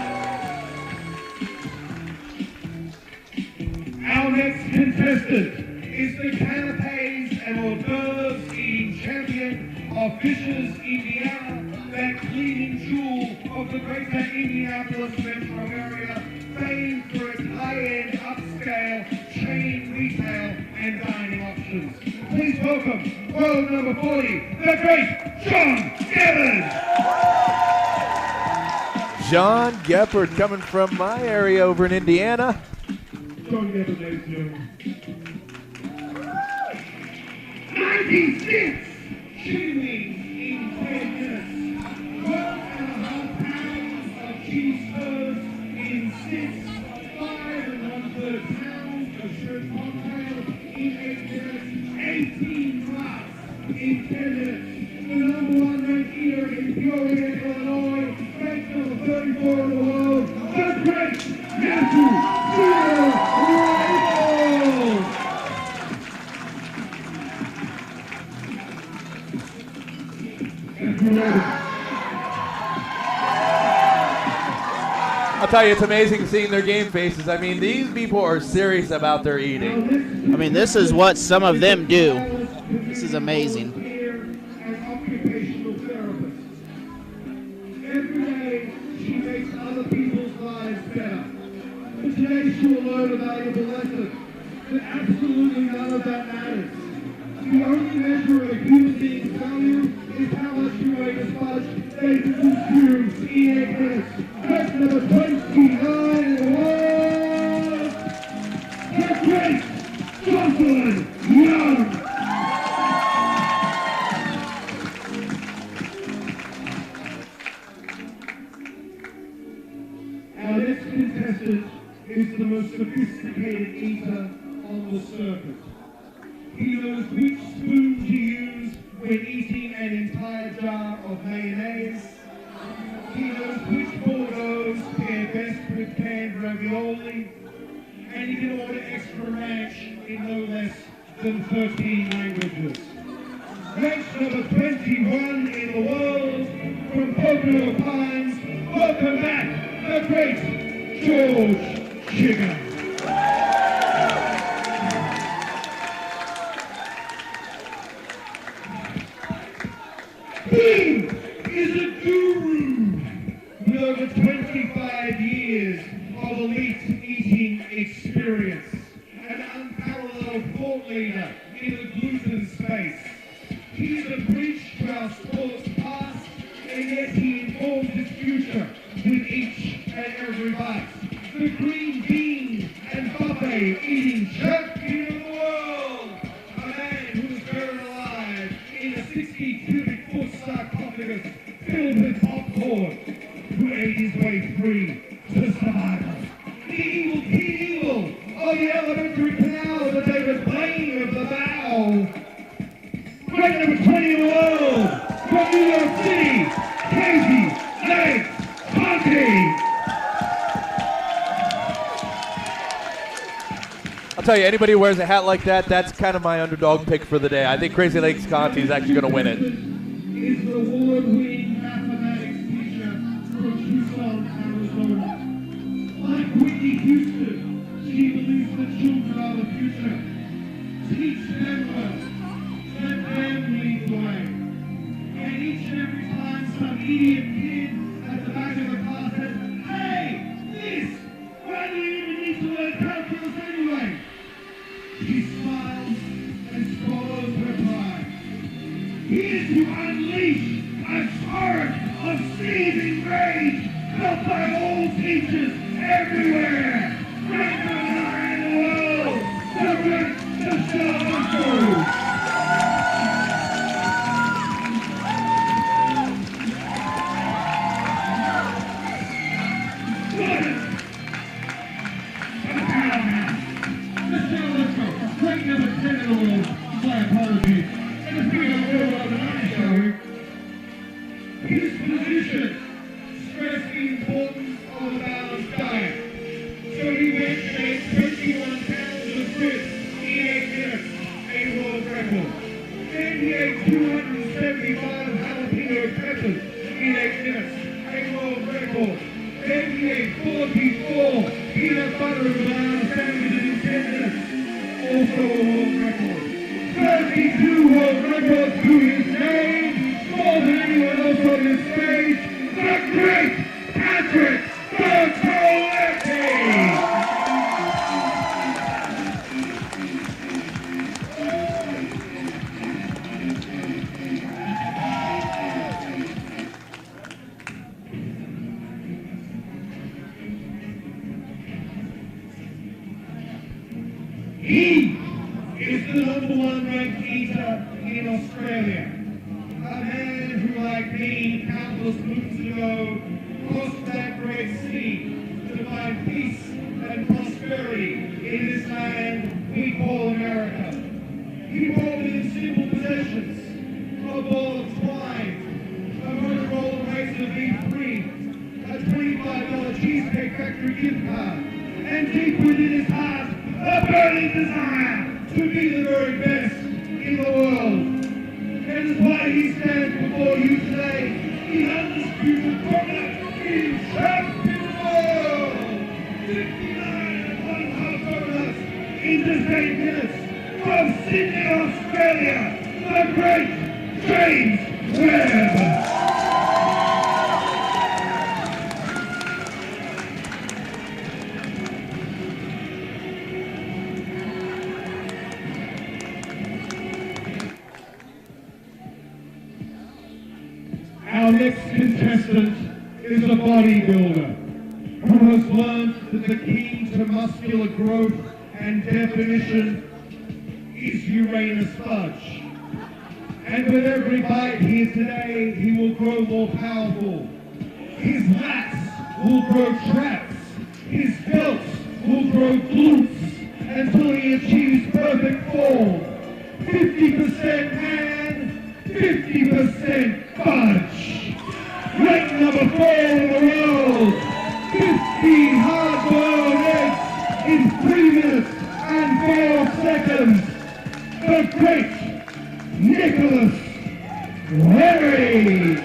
Our next contestant is the canapes and hors d'oeuvres eating champion of Fishers, Indiana, that cleaning jewel of the greater Indianapolis metro area, famed for its high-end upscale chain retail and dining options. Please welcome world number 40, the great John Gibbons. John Geppert coming from my area over in Indiana. John Gibbons, ladies and gentlemen. 96 chicken wings in 10 minutes. 1.5 pounds of cheese spurs in 6. 5 1/3 pounds of shrimp cocktail in 8 minutes. 18 drops in 10 minutes. The #1 ranked eater in Peoria, Illinois, ranked number 34 in the world, the great Matthew Rifle. I'll tell you, it's amazing seeing their game faces. I mean, these people are serious about their eating. I mean, this is what some of them do. This is amazing. Every day, she makes other people's lives better. But today, she will learn a valuable lesson that absolutely none of that matters. The only measure of a human being's value is how much Uranus Fudge they can consume in 8 minutes. That's number 29 in the world, the great Jocelyn Young. Our next contestant is the most sophisticated eater on the circuit. He knows which spoon to use when eating an entire jar of mayonnaise. He knows which Bordeaux pair best with canned ravioli. And he can order extra ranch in no less than 13 languages. Ranch number 21 in the world from Pocono Pines. Welcome back, the great George Chicken. He is a guru with over 25 years of elite eating experience, an unparalleled thought leader in the gluten space. He is a bridge to our sport's past, and yet he informs its future with each and every bite. The green bean and buffet eating champion of the world, a man who was buried alive in a 60 cubic foot sarcophagus filled with popcorn, who ate his way free to survival. The evil King Evil of the elementary canal, the David Blaine of the Bow. Great number 20 in the world, from New York City, Casey Lake Conte. I'll tell you, anybody who wears a hat like that, that's kind of my underdog pick for the day. I think Crazy Legs Conti is actually going to win it. Is the award-winning mathematics teacher from Tucson, Arizona. Like Whitney Houston, she believes that children are the future. Teach them well. Let them lead the way. And each and every time some idiot kid at the back of the class says, "Hey, this! Why do you even need to learn calculus anyway?" She smiles and swallows her pride. Here to unleash a torrent of seething rage felt by all teachers everywhere. Great number in the world, the great Michelle. Great number 10 in the world, my apologies. And it's been a world of the night show. His position stressed the importance of a balanced diet. So he went and ate 21 pounds of grits in 8 minutes, a world record. Then he ate 275 jalapeno peppers in 8 minutes, a world record. Then he ate 44 peanut butter and banana sandwiches in 10 minutes. Also a world record. 32 world records to his name, more than anyone else on this stage, the great Patrick Bertoletti! He is the #1 ranked eater in Australia. A man who, like me, countless moons ago, crossed that great sea to find peace and prosperity in this land we call America. He brought in simple possessions, a ball of twine, a Motorola Razr V3, a $25 Cheesecake Factory gift card, and deep within his heart, a burning desire to be the very best in the world. That is why he stands before you today, the undisputed Galactic Champion of the world. 59 1/2 donuts in just 8 minutes from Sydney, Australia, the great James Webb. Our next contestant is a bodybuilder who has learned that the key to muscular growth and definition is Uranus Fudge. And with every bite here today, he will grow more powerful. His lats will grow traps. His delts will grow glutes until he achieves perfect form. 50% man, 50% fudge. Ranked number 4 in the world, 50 hard-boiled eggs in 3 minutes and 4 seconds. The great Nicholas Larry.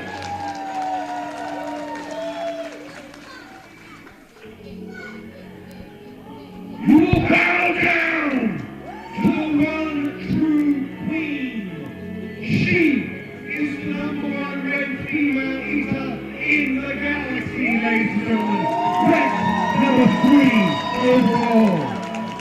She is the #1 red female eater in the galaxy, ladies and gentlemen. Ranked number 3 overall.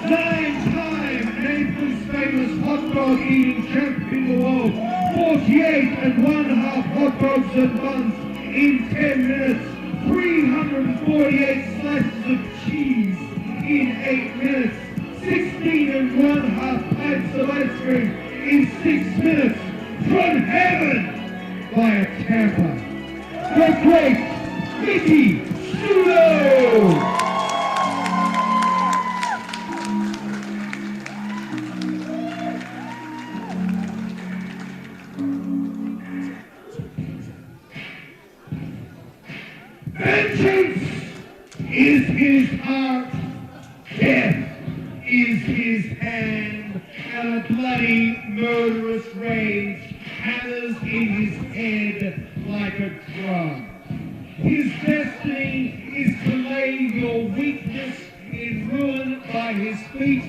9-time Naples famous hot dog eating champion in the world. 48½ hot dogs and buns in 10 minutes. 348 slices of cheese in 8 minutes. 16½ pints of ice cream in 6 minutes. From heaven via Tampa. The great Mickey Sudo! Vengeance is his heart, death is his hand, and a bloody, murderous rage hammers in his head like a drum. His destiny is to lay your weakness in ruin by his feet,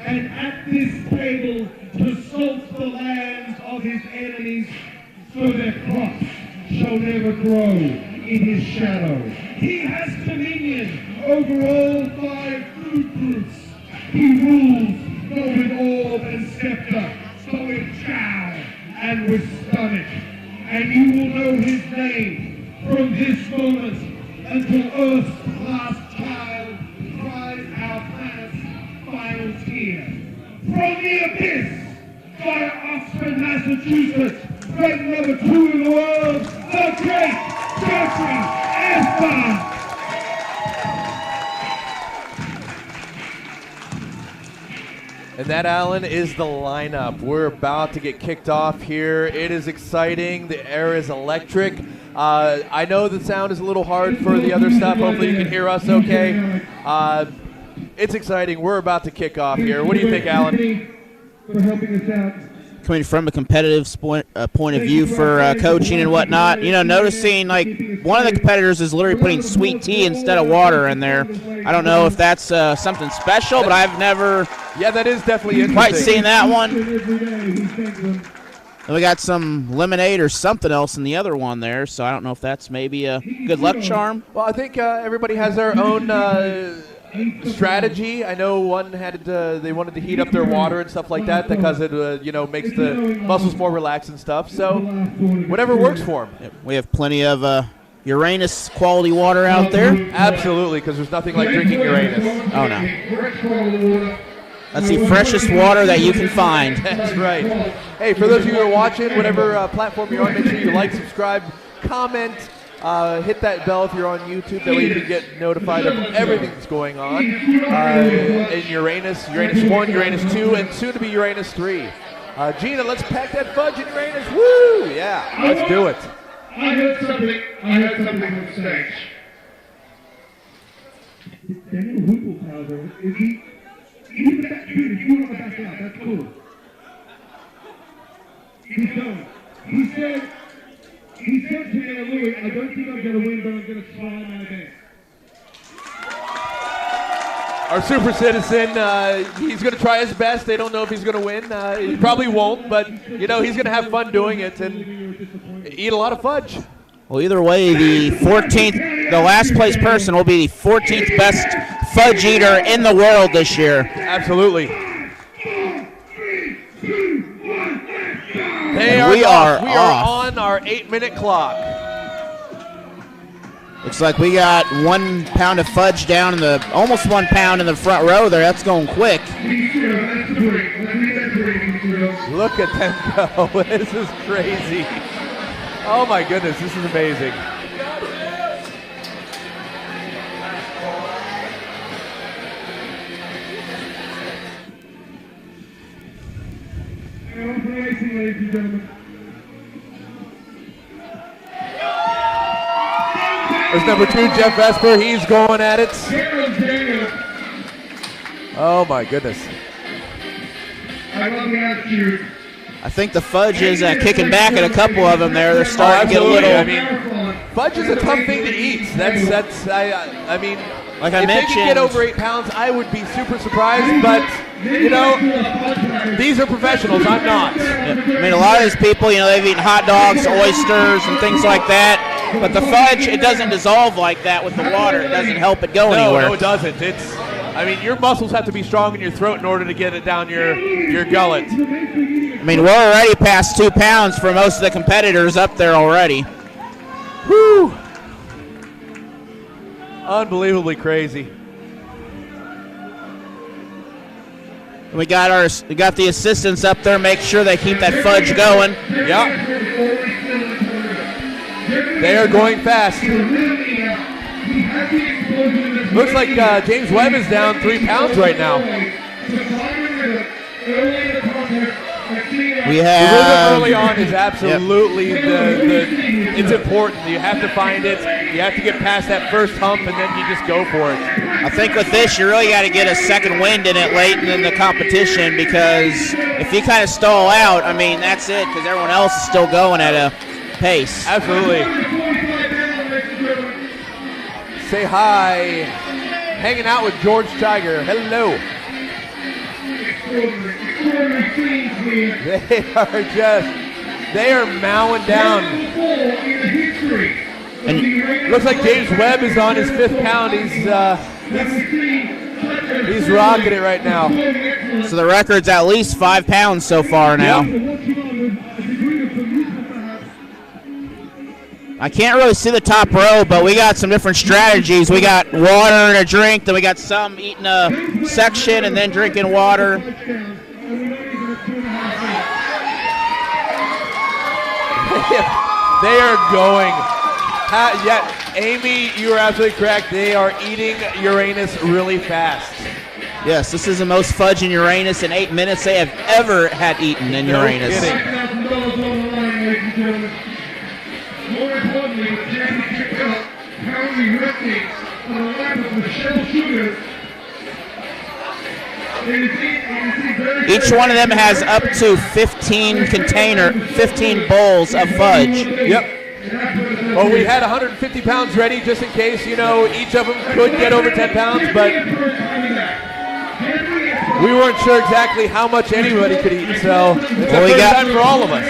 and at this table to salt the lands of his enemies, so their crops shall never grow in his shadow. He has dominion over all 5 food groups. He rules not with orb and scepter, but with jowl and with stomach. And you will know his name from this moment until Earth's last child cries our planet's final tear. From the abyss, via Oxford, Massachusetts, ranked number 2 in the world, the great Jeffrey F. And that, Alan, is the lineup. We're about to get kicked off here. It is exciting. The air is electric. I know the sound is a little hard for the other stuff. Hopefully you can hear us okay. It's exciting. We're about to kick off here. What do you think, Alan? For helping us out. Coming from a competitive point of view for coaching and whatnot, you know, noticing like one of the competitors is literally putting sweet tea instead of water in there. I don't know if that's something special, but I've never that is definitely interesting. Quite seen that one. And we got some lemonade or something else in the other one there, so I don't know if that's maybe a good luck charm. Well, I think everybody has their own strategy. I know one had they wanted to heat up their water and stuff like that because it makes the muscles more relaxed and stuff. So whatever works for them. Yep. We have plenty of Uranus quality water out there. Absolutely, because there's nothing like drinking Uranus. Oh no. That's the freshest water that you can find. That's right. Hey, for those of you who are watching, whatever platform you're on, make sure you like, subscribe, comment. Hit that bell if you're on YouTube. That way you can get notified of everything that's going on in Uranus 1, Uranus 2, and soon to be Uranus 3. Gina, let's pack that fudge in Uranus. Woo! Yeah, let's do it. I heard something on stage. Daniel Hoople, is he? Even that dude, if you want to back out, that's cool. He's going. He said to me, Louis, I don't think I'm going to win, but I'm going to try my best. Our super citizen, he's going to try his best. They don't know if he's going to win. He probably won't, but, he's going to have fun doing it and eat a lot of fudge. Well, either way, the last place person will be the 14th best fudge eater in the world this year. Absolutely. We are on our 8-minute clock. Looks like we got 1 pound of fudge down in almost 1 pound in the front row there. That's going quick. Look at them go. This is crazy. Oh my goodness, this is amazing. Ladies and gentlemen. There's number 2, Jeff Vesper. He's going at it. Oh my goodness. I think the fudge is kicking back at a couple of them there. They're starting to get a little. I mean, fudge is a tough thing to eat. I mean, like I if mentioned, they could get over 8 pounds, I would be super surprised. But you know, these are professionals. I'm not. I mean, a lot of these people, you know, they've eaten hot dogs, oysters, and things like that. But the fudge, it doesn't dissolve like that with the water. It doesn't help it go anywhere. No, it doesn't. I mean, your muscles have to be strong in your throat in order to get it down your gullet. I mean, we're already past 2 pounds for most of the competitors up there already. Woo! Unbelievably crazy. We got the assistants up there, make sure they keep that fudge going. Yeah. They are going fast. Looks like James Webb is down 3 pounds right now. We have the rhythm early on is absolutely it's important. You have to find it. You have to get past that first hump, and then you just go for it. I think with this, you really got to get a second wind in it late in the competition, because if you kind of stall out, I mean, that's it, because everyone else is still going at a pace. Absolutely. Say hi. Hanging out with George Tiger. Hello. They are mowing down. And looks like James Webb is on his 5th pound. He's rocking it right now. So the record's at least 5 pounds so far now. Yep. I can't really see the top row, but we got some different strategies. We got water and a drink, then we got some eating a section and then drinking water. They are going. Amy, you are absolutely correct. They are eating Uranus really fast. Yes, this is the most fudge in Uranus in 8 minutes they have ever had eaten in Uranus. More importantly, the championship belt proudly resting on the lap of Michelle Sugar. Each one of them has up to 15 bowls of fudge. Yep. Well, we had 150 pounds ready just in case, you know, each of them could get over 10 pounds, but we weren't sure exactly how much anybody could eat, so it's the first time for all of us.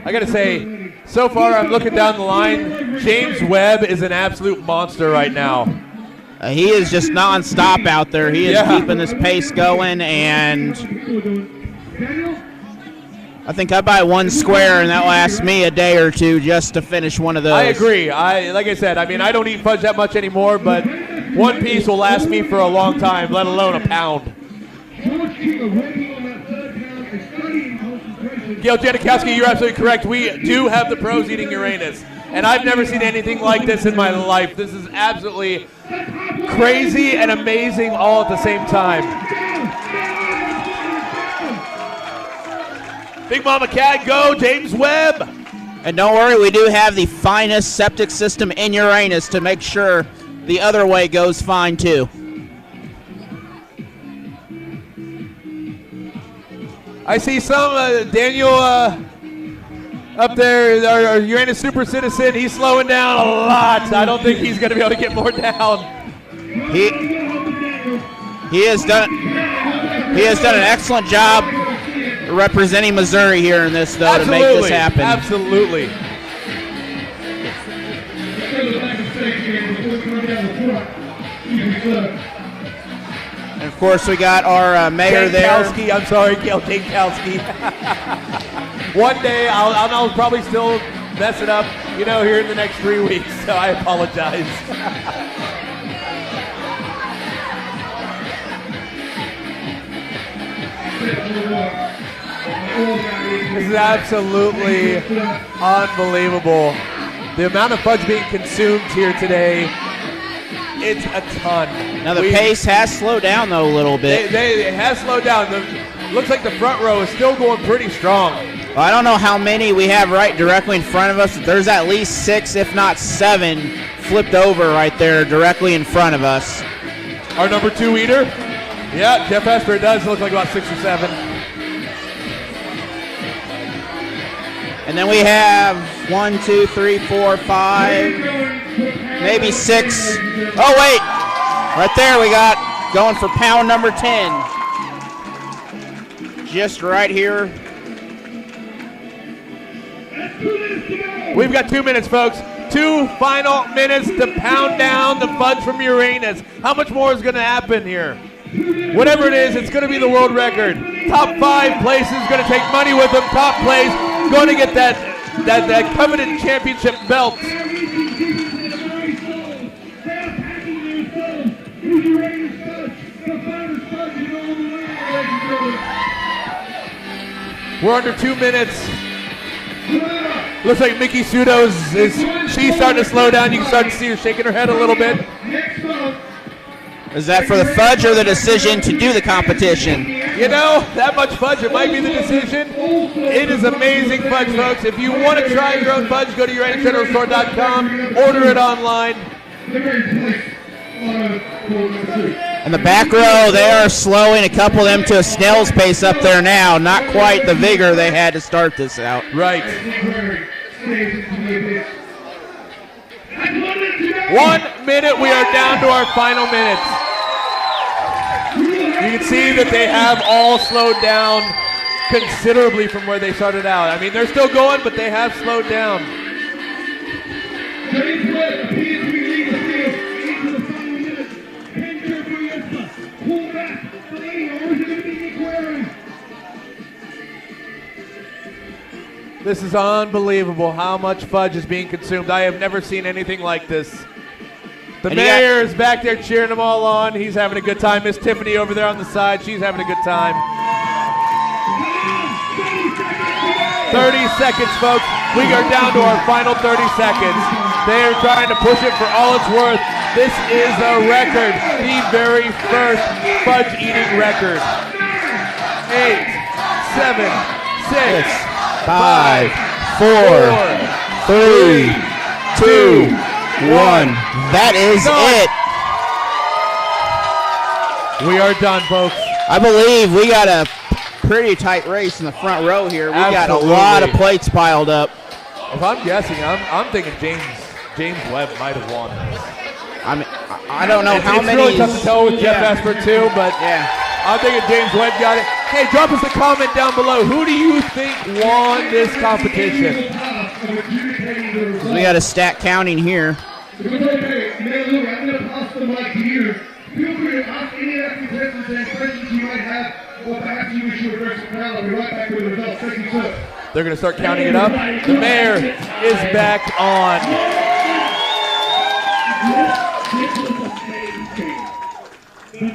I gotta say, so far I'm looking down the line, James Webb is an absolute monster right now. He is just non-stop out there. He is keeping this pace going, and I think I buy one square and that lasts me a day or two just to finish one of those. I agree. Like I said, I mean, I don't eat fudge that much anymore, but one piece will last me for a long time, let alone a pound. Gail Janikowski, you're absolutely correct. We do have the pros eating Uranus, and I've never seen anything like this in my life. This is absolutely crazy and amazing all at the same time. Big Mama Cat, go, James Webb. And don't worry, we do have the finest septic system in Uranus to make sure the other way goes fine too. I see some Daniel up there, our Uranus super citizen. He's slowing down a lot. I don't think he's going to be able to get more down. He has done an excellent job representing Missouri here in this, though, to make this happen. Absolutely. And of course, we got our mayor there. Kalski, I'm sorry, Gail Kalski. One day, I'll probably still mess it up, you know, here in the next 3 weeks. So I apologize. This is absolutely unbelievable. The amount of fudge being consumed here today, it's a ton. Now the pace has slowed down though a little bit. It has slowed down. Looks like the front row is still going pretty strong. Well, I don't know how many we have right directly in front of us, but there's at least 6, if not 7, flipped over right there directly in front of us. Our number 2 eater? Yeah, Jeff Esper, it does look like about 6 or 7. And then we have 1, 2, 3, 4, 5, maybe 6. Oh, wait. Right there we got going for pound number 10. Just right here. We've got 2 minutes, folks. 2 final minutes to pound down the fudge from Uranus. How much more is going to happen here? Whatever it is, it's going to be the world record. Top 5 places going to take money with them. Top place going to get that coveted championship belt. We're under 2 minutes. Looks like Mickey Sudo's she's starting to slow down. You can start to see her shaking her head a little bit. Is that for the fudge or the decision to do the competition? You know, that much fudge, it might be the decision. It is amazing fudge, folks. If you want to try your own fudge, go to UranusGeneralStore.com, order it online. In the back row, they are slowing a couple of them to a snail's pace up there now. Not quite the vigor they had to start this out. Right. 1 minute, we are down to our final minutes. You can see that they have all slowed down considerably from where they started out. I mean, they're still going, but they have slowed down. This is unbelievable how much fudge is being consumed. I have never seen anything like this. The mayor is back there cheering them all on. He's having a good time. Miss Tiffany over there on the side, she's having a good time. 30 seconds, folks. We are down to our final 30 seconds. They are trying to push it for all it's worth. This is a record, the very first fudge eating record. 8, 7, 6, 5, 4, 3, 2, 1. That is it. We are done, folks. I believe we got a pretty tight race in the front row here. We got a lot of plates piled up. If I'm guessing, I'm thinking James Webb might have won. I don't know how many. It's really tough to tell with Jeff Esper too, but I'm thinking James Webb got it. Hey, drop us a comment down below. Who do you think won this competition? We got a stat counting here. I'm going to pass the mic to you. Feel free to ask any questions and questions you might have, or perhaps you wish to address the crowd. I'll be right back with the results. Thank you, sir. They're going to start counting it up. The mayor is back on. But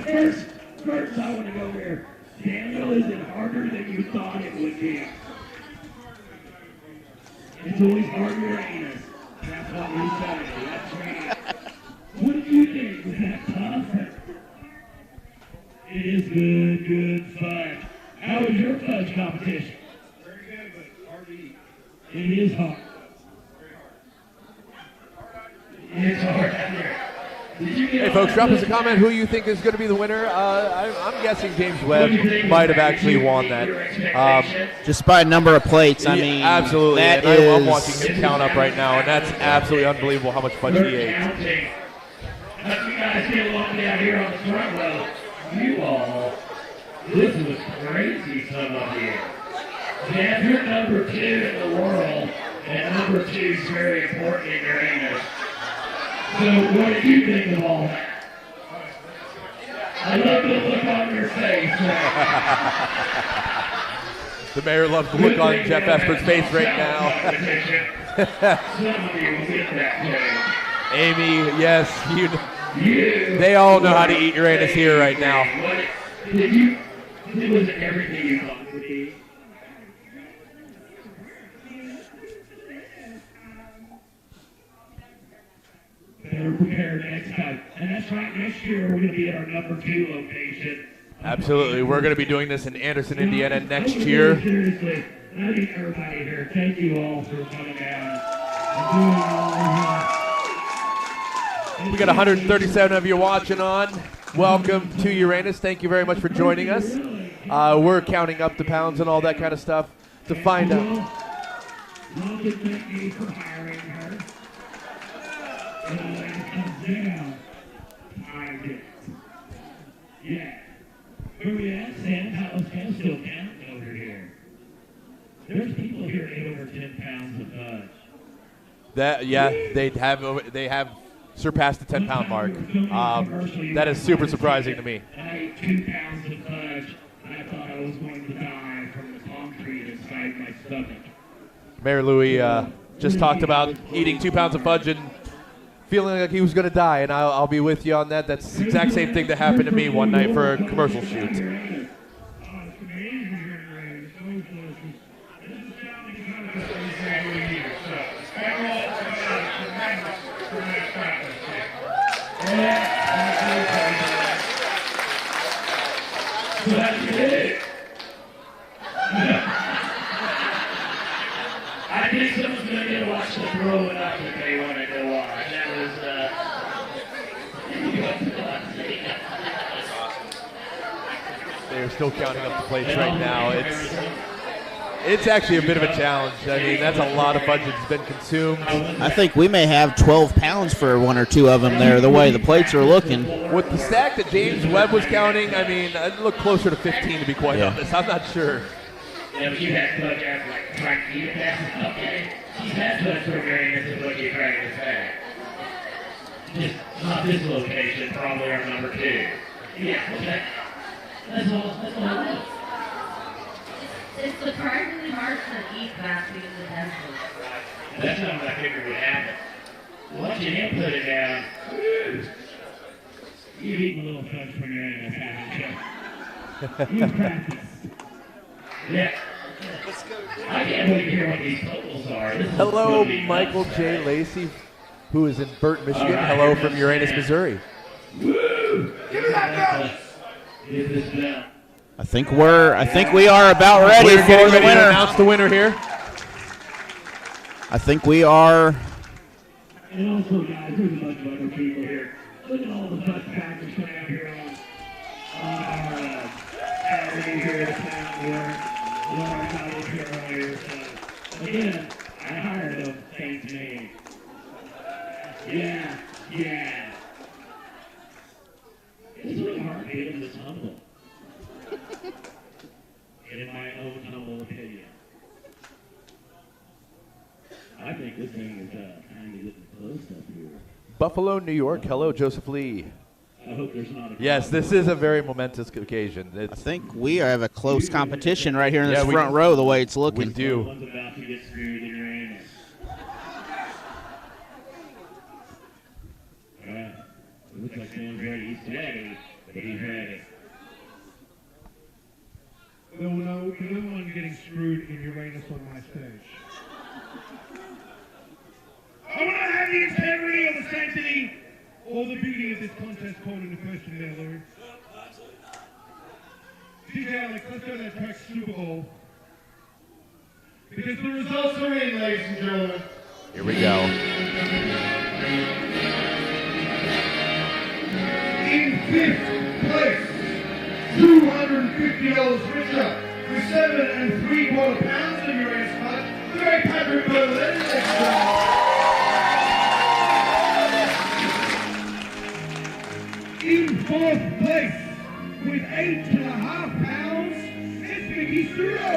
first I want to go here. Daniel, is it harder than you thought it would be? It's always harder than anus. That's what we say. That's right. What did you think? Was that tough? It is good fudge. How was your fudge competition? Very good, but hard to eat. It is hard. It's hard out there. Hey, folks, drop us a comment who you think is going to be the winner. I'm guessing James Webb might have actually won that. Just by a number of plates, I mean. Absolutely. That and is, I'm watching him count up right now, and that's absolutely unbelievable how much fudge he ate. As you guys get along down here on the front row, you all, this was crazy some of you. Jeff, you're number 2 in the world, and number 2 is very important in your Uranus. So what did you think of all that? I love the look on your face. The mayor loves the look on Jeff Esper's face right now. Amy, yes, they all know how to eat Uranus here right now. Was it everything you thought it would be? Better prepare next time. And that's right, next year we're going to be at our number 2 location. Absolutely. We're going to be doing this in Anderson, Indiana next year. Seriously, I need everybody here. Thank you all for coming down and doing all We got 137 of you watching on. Welcome to Uranus. Thank you very much for joining us. We're counting up the pounds and all that kind of stuff to find out. Mom can thank me for hiring her. And when it comes down, I get it. Yeah. Where we at, Sam? How's Sam still counting over here? There's people here that eat over 10 pounds of fudge. They have surpassed the 10-pound mark. That is super surprising to me. And I ate 2 pounds of fudge, and I thought I was going to die from the concrete inside my stomach. Mayor Louis just talked about eating 2 pounds of fudge and feeling like he was going to die, and I'll be with you on that. That's the exact same thing that happened to me one night for a commercial shoot. I think someone's going to get to watch the Throw It Up that they wanted to watch. That was, They're still counting up the plates right now. It's actually a bit of a challenge. I mean, that's a lot of fudge that's been consumed. I think we may have 12 pounds for one or two of them there, the way the plates are looking. With the stack that James Webb was counting, I mean, I'd look closer to 15 to be quite honest. I'm not sure. Yeah, but you had fudge after like trying to eat it. Okay. She's had fudge for Uranus is what you're trying to say. Just not this location, probably our number 2. Yeah, okay. That's all it is. It's surprisingly hard to eat fast because of pencils. That's not what I figured would happen. Watching him put it down. You've eaten a little fudge from Uranus, haven't you? You've practiced. Yeah. I can't wait to hear what these totals are. Hello, Michael J. Lacey, who is in Burt, Michigan. Right, hello from Uranus, Missouri. Woo! Give me that Give this bell. I think we are about ready We're for the ready winner. to announce the winner here. I think we are. And also, guys, there's a bunch of other people here. Look at all the fudge packers coming out here on our Saturday here at the town where Laura got up here earlier. So, again, I hired them, thanks me. Yeah. It's really hard to get this humble. In my own humble opinion. I think this thing is kind of getting close up here. Buffalo, New York. Hello, Joseph Lee. I hope there's not a Yes, this is a very momentous occasion. I think we have a close competition right here in this we- front row, the way it's looking. We do. Someone's about to get screwed in Uranus. It looks like Sam's ready. He's ready, but he's ready. There will no one getting screwed in Uranus on my stage. I want to have the integrity or the sanctity or the beauty of this contest called into question there, Louis. DJ Alex, let's go to that track Super Bowl. Because the results are in, ladies and gentlemen. Here we go. In 5th place, $250 richer, with 7 3/4 pounds of Uranus fudge, the great Patrick Berlin, ladies and gentlemen. In 4th place, with 8.5 pounds, it's Vicky Studo.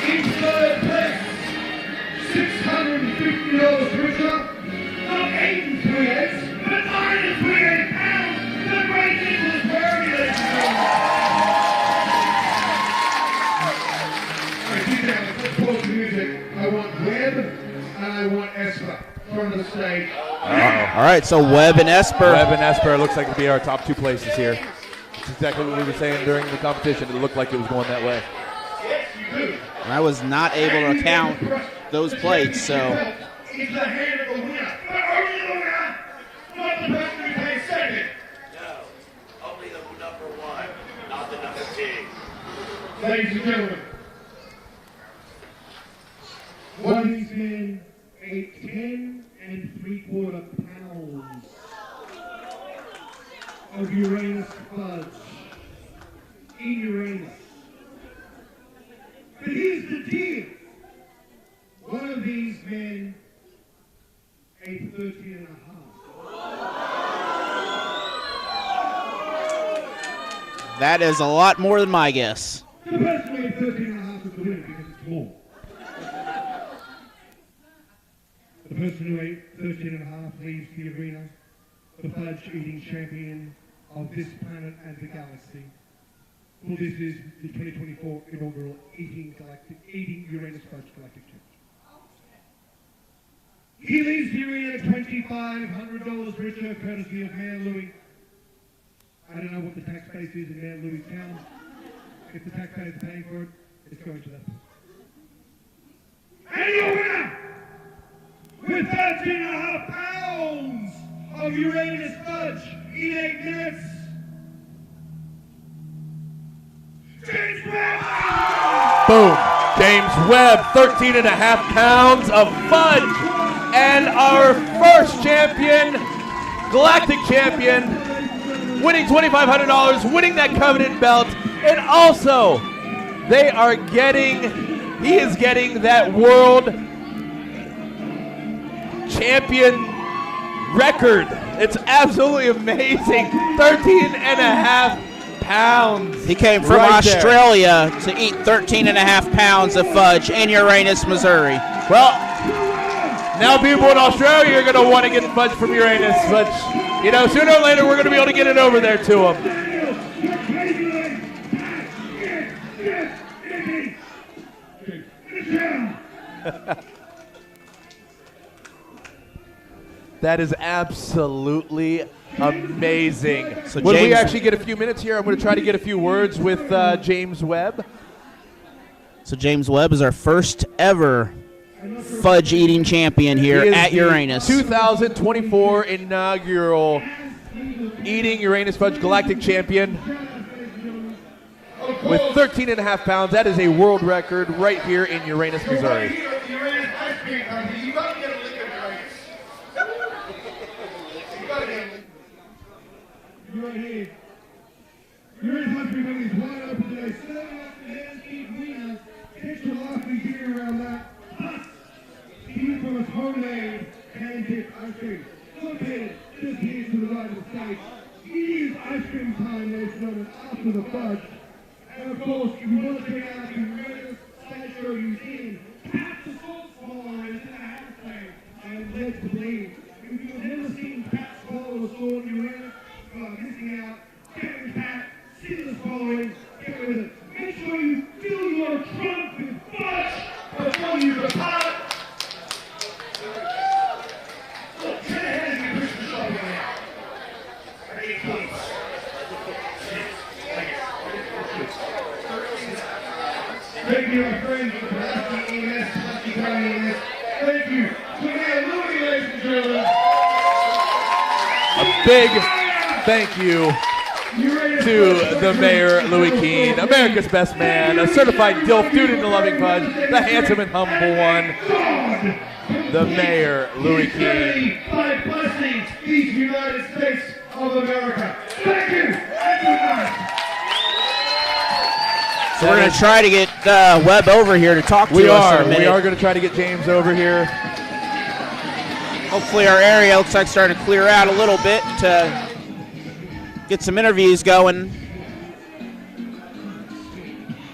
In 3rd place, $650 richer, not 8 3/8, but 9 3/8 pounds, the great Nicholas Perry, ladies and gentlemen. All right, DJ, let's pause the music. I want Webb and I want Esper from the stage. All right, so Webb and Esper. Webb and Esper looks like to be our top 2 places here. That's exactly what we were saying during the competition. It looked like it was going that way. And I was not able to count those plates, so. It's the hand of the winner, but only the winner, not the person who plays second. No, only the number 1, not the number 2. Ladies and gentlemen, one of these men ate 10 3/4 pounds of Uranus fudge in Uranus men, a 13 and a half. That is a lot more than my guess. The person who weighed 13 and a half is the winner because it's small. The person who weighed 13 and a half leaves the arena, the Fudge Eating Champion of this planet and the galaxy. Well, this is the 2024 Inaugural Eating Uranus Fudge Galactic Champion. He leaves the arena $2,500 richer, courtesy of Mayor Louis. I don't know what the tax base is in Mayor Louis' town. If the taxpayers are paying for it, it's going to that person. And your winner, with 13.5 pounds of Uranus Fudge in 8 minutes, James Webb! Boom. James Webb, 13.5 pounds of fudge. And our first champion, Galactic Champion, winning $2,500, winning that coveted belt. And also, he is getting that world champion record. It's absolutely amazing. 13.5 pounds. He came from Australia to eat 13.5 pounds of fudge in Uranus, Missouri. Well, now people in Australia are going to want to get fudge from Uranus, but you know, sooner or later we're going to be able to get it over there to them. That is absolutely amazing. So When we actually get a few minutes here, I'm going to try to get a few words with James Webb. So James Webb is our first ever Fudge Eating Champion here at Uranus. 2024 Inaugural Eating Uranus Fudge Galactic Champion with 13.5 pounds. That is a world record right here in Uranus, Missouri. Uranus Fudge is wide open today. Serving up the landscape winners. Extra likely getting around that. Infamous homemade hand-dipped ice cream. Located just here to the right of the stage. It is ice cream time, ladies and gentlemen, after the fudge. And of course, if you want to check out the Uranus stage show museum, Pat the Salt Swallow is in the house today. And led to believe. If you have never seen Pat swallow a sword in Uranus, you are missing out. Get with Pat, see the swallowing, get with it. Make sure you fill your trunk with fudge before you depart. Thank you, my friends, for the EMS, Thank you to Mayor Louis, ladies and gentlemen. A big thank you to the Mayor Louis Keene, America's best man, a certified DILF dude in the loving fudge, the handsome and humble one, the Mayor Louis Keene. By blessing these United States of America. Thank you, and good night. So we're going to try to get Webb over here to talk to us in a minute. We are going to try to get James over here. Hopefully our area looks like starting to clear out a little bit to get some interviews going.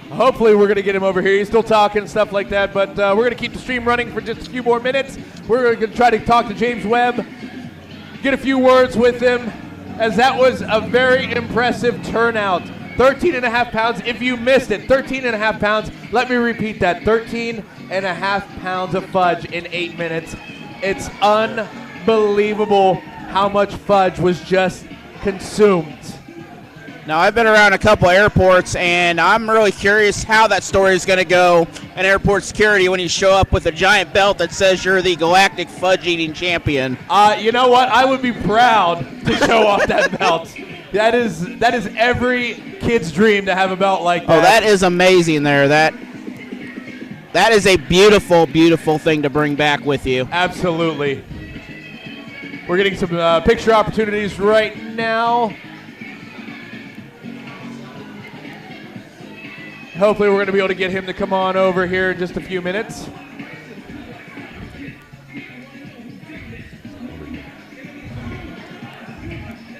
Hopefully we're going to get him over here. He's still talking and stuff like that, but we're going to keep the stream running for just a few more minutes. We're going to try to talk to James Webb, get a few words with him, as that was a very impressive turnout. 13.5 pounds. If you missed it, 13.5 pounds. Let me repeat that. 13.5 pounds of fudge in 8 minutes. It's unbelievable how much fudge was just consumed. Now, I've been around a couple airports, and I'm really curious how that story is going to go in airport security when you show up with a giant belt that says you're the Galactic Fudge Eating Champion. You know what? I would be proud to show off that belt. That is every kid's dream to have a belt like that. Oh, that is amazing there. That is a beautiful, beautiful thing to bring back with you. Absolutely. We're getting some picture opportunities right now. Hopefully we're going to be able to get him to come on over here in just a few minutes.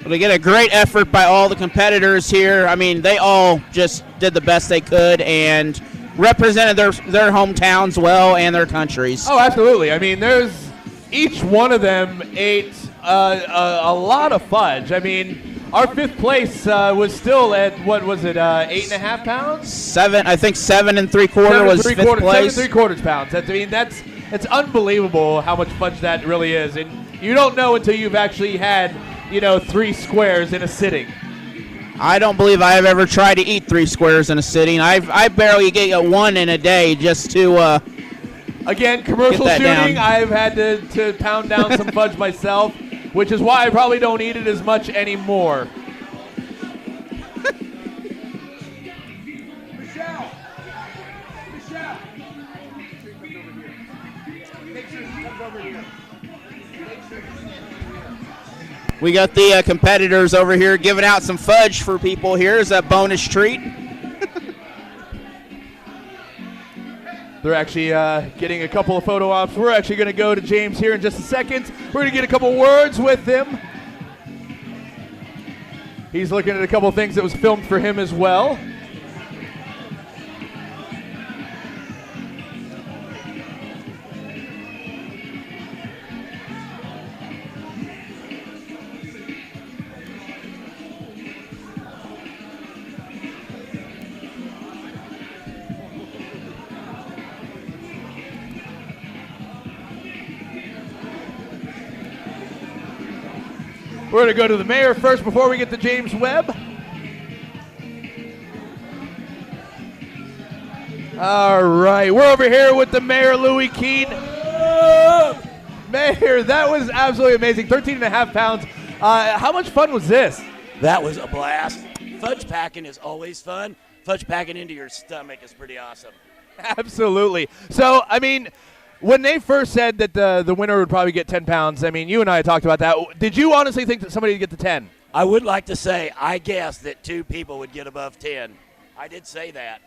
We get a great effort by all the competitors here. I mean, they all just did the best they could and represented their hometowns well and their countries. Oh, absolutely. I mean, each one of them ate a lot of fudge. I mean, our 5th place was still at, what was it, 8.5 pounds? I think 7 3/4 was 5th place. 7 3/4 pounds. That's unbelievable how much fudge that really is. And you don't know until you've actually had, 3 squares in a sitting. I don't believe I have ever tried to eat 3 squares in a sitting. I barely get 1 in a day just to Again, commercial get that shooting, down. I've had to pound down some fudge myself, which is why I probably don't eat it as much anymore. We got the competitors over here giving out some fudge for people here as a bonus treat. They're actually getting a couple of photo ops. We're actually going to go to James here in just a second. We're going to get a couple words with him. He's looking at a couple of things that was filmed for him as well. We're going to go to the mayor first before we get to James Webb. All right, we're over here with the mayor, Louis Keene. Mayor, that was absolutely amazing. 13.5 pounds. How much fun was this? That was a blast. Fudge packing is always fun. Fudge packing into your stomach is pretty awesome. Absolutely. So, I mean, when they first said that the winner would probably get 10 pounds, I mean, you and I talked about that. Did you honestly think that somebody would get to 10? I would like to say I guessed that 2 people would get above 10. I did say that,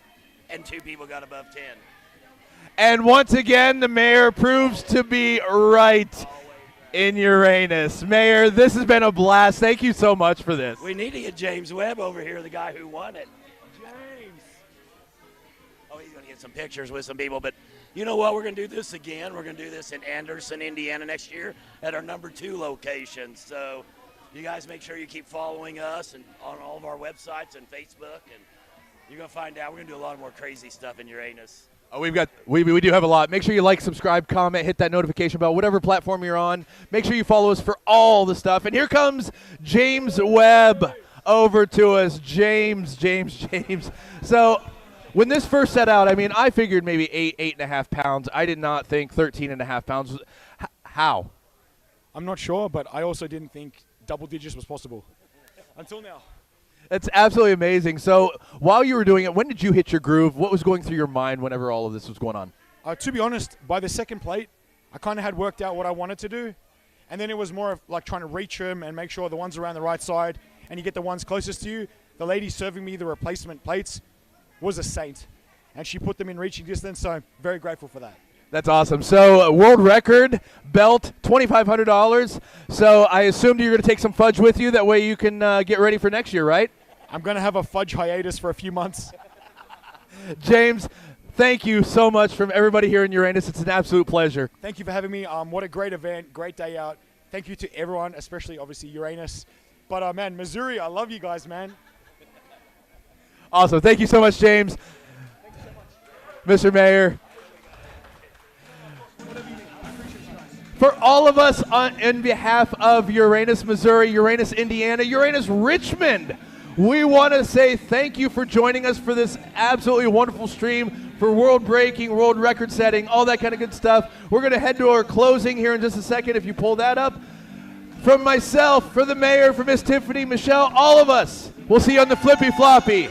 and 2 people got above 10. And once again, the mayor proves to be right in Uranus. Mayor, this has been a blast. Thank you so much for this. We need to get James Webb over here, the guy who won it. James. Oh, he's going to get some pictures with some people, but you know what? We're going to do this again. We're going to do this in Anderson, Indiana next year at our number 2 location. So you guys make sure you keep following us and on all of our websites and Facebook, and you're going to find out we're going to do a lot more crazy stuff in Uranus. Oh, we do have a lot. Make sure you like, subscribe, comment, hit that notification bell, whatever platform you're on. Make sure you follow us for all the stuff. And here comes James Webb over to us. James. So when this first set out, I mean, I figured maybe 8.5 pounds. I did not think 13.5 pounds. How? I'm not sure, but I also didn't think double digits was possible until now. That's absolutely amazing. So while you were doing it, when did you hit your groove? What was going through your mind whenever all of this was going on? To be honest, by the second plate, I kind of had worked out what I wanted to do. And then it was more of like trying to reach them and make sure the ones around the right side and you get the ones closest to you. The lady serving me the replacement plates was a saint. And she put them in reaching distance, so I'm very grateful for that. That's awesome. So world record belt, $2,500. So I assumed you're going to take some fudge with you. That way you can get ready for next year, right? I'm going to have a fudge hiatus for a few months. James, thank you so much from everybody here in Uranus. It's an absolute pleasure. Thank you for having me. What a great event, great day out. Thank you to everyone, especially obviously Uranus. But man, Missouri, I love you guys, man. Awesome. Thank you so much, James. Thank you so much. Mr. Mayor. For all of us in behalf of Uranus, Missouri, Uranus, Indiana, Uranus, Richmond, we want to say thank you for joining us for this absolutely wonderful stream for world breaking, world record setting, all that kind of good stuff. We're going to head to our closing here in just a second if you pull that up. From myself, for the mayor, for Miss Tiffany, Michelle, all of us, we'll see you on the Flippy Floppy.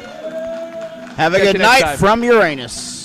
Have a good night from Uranus.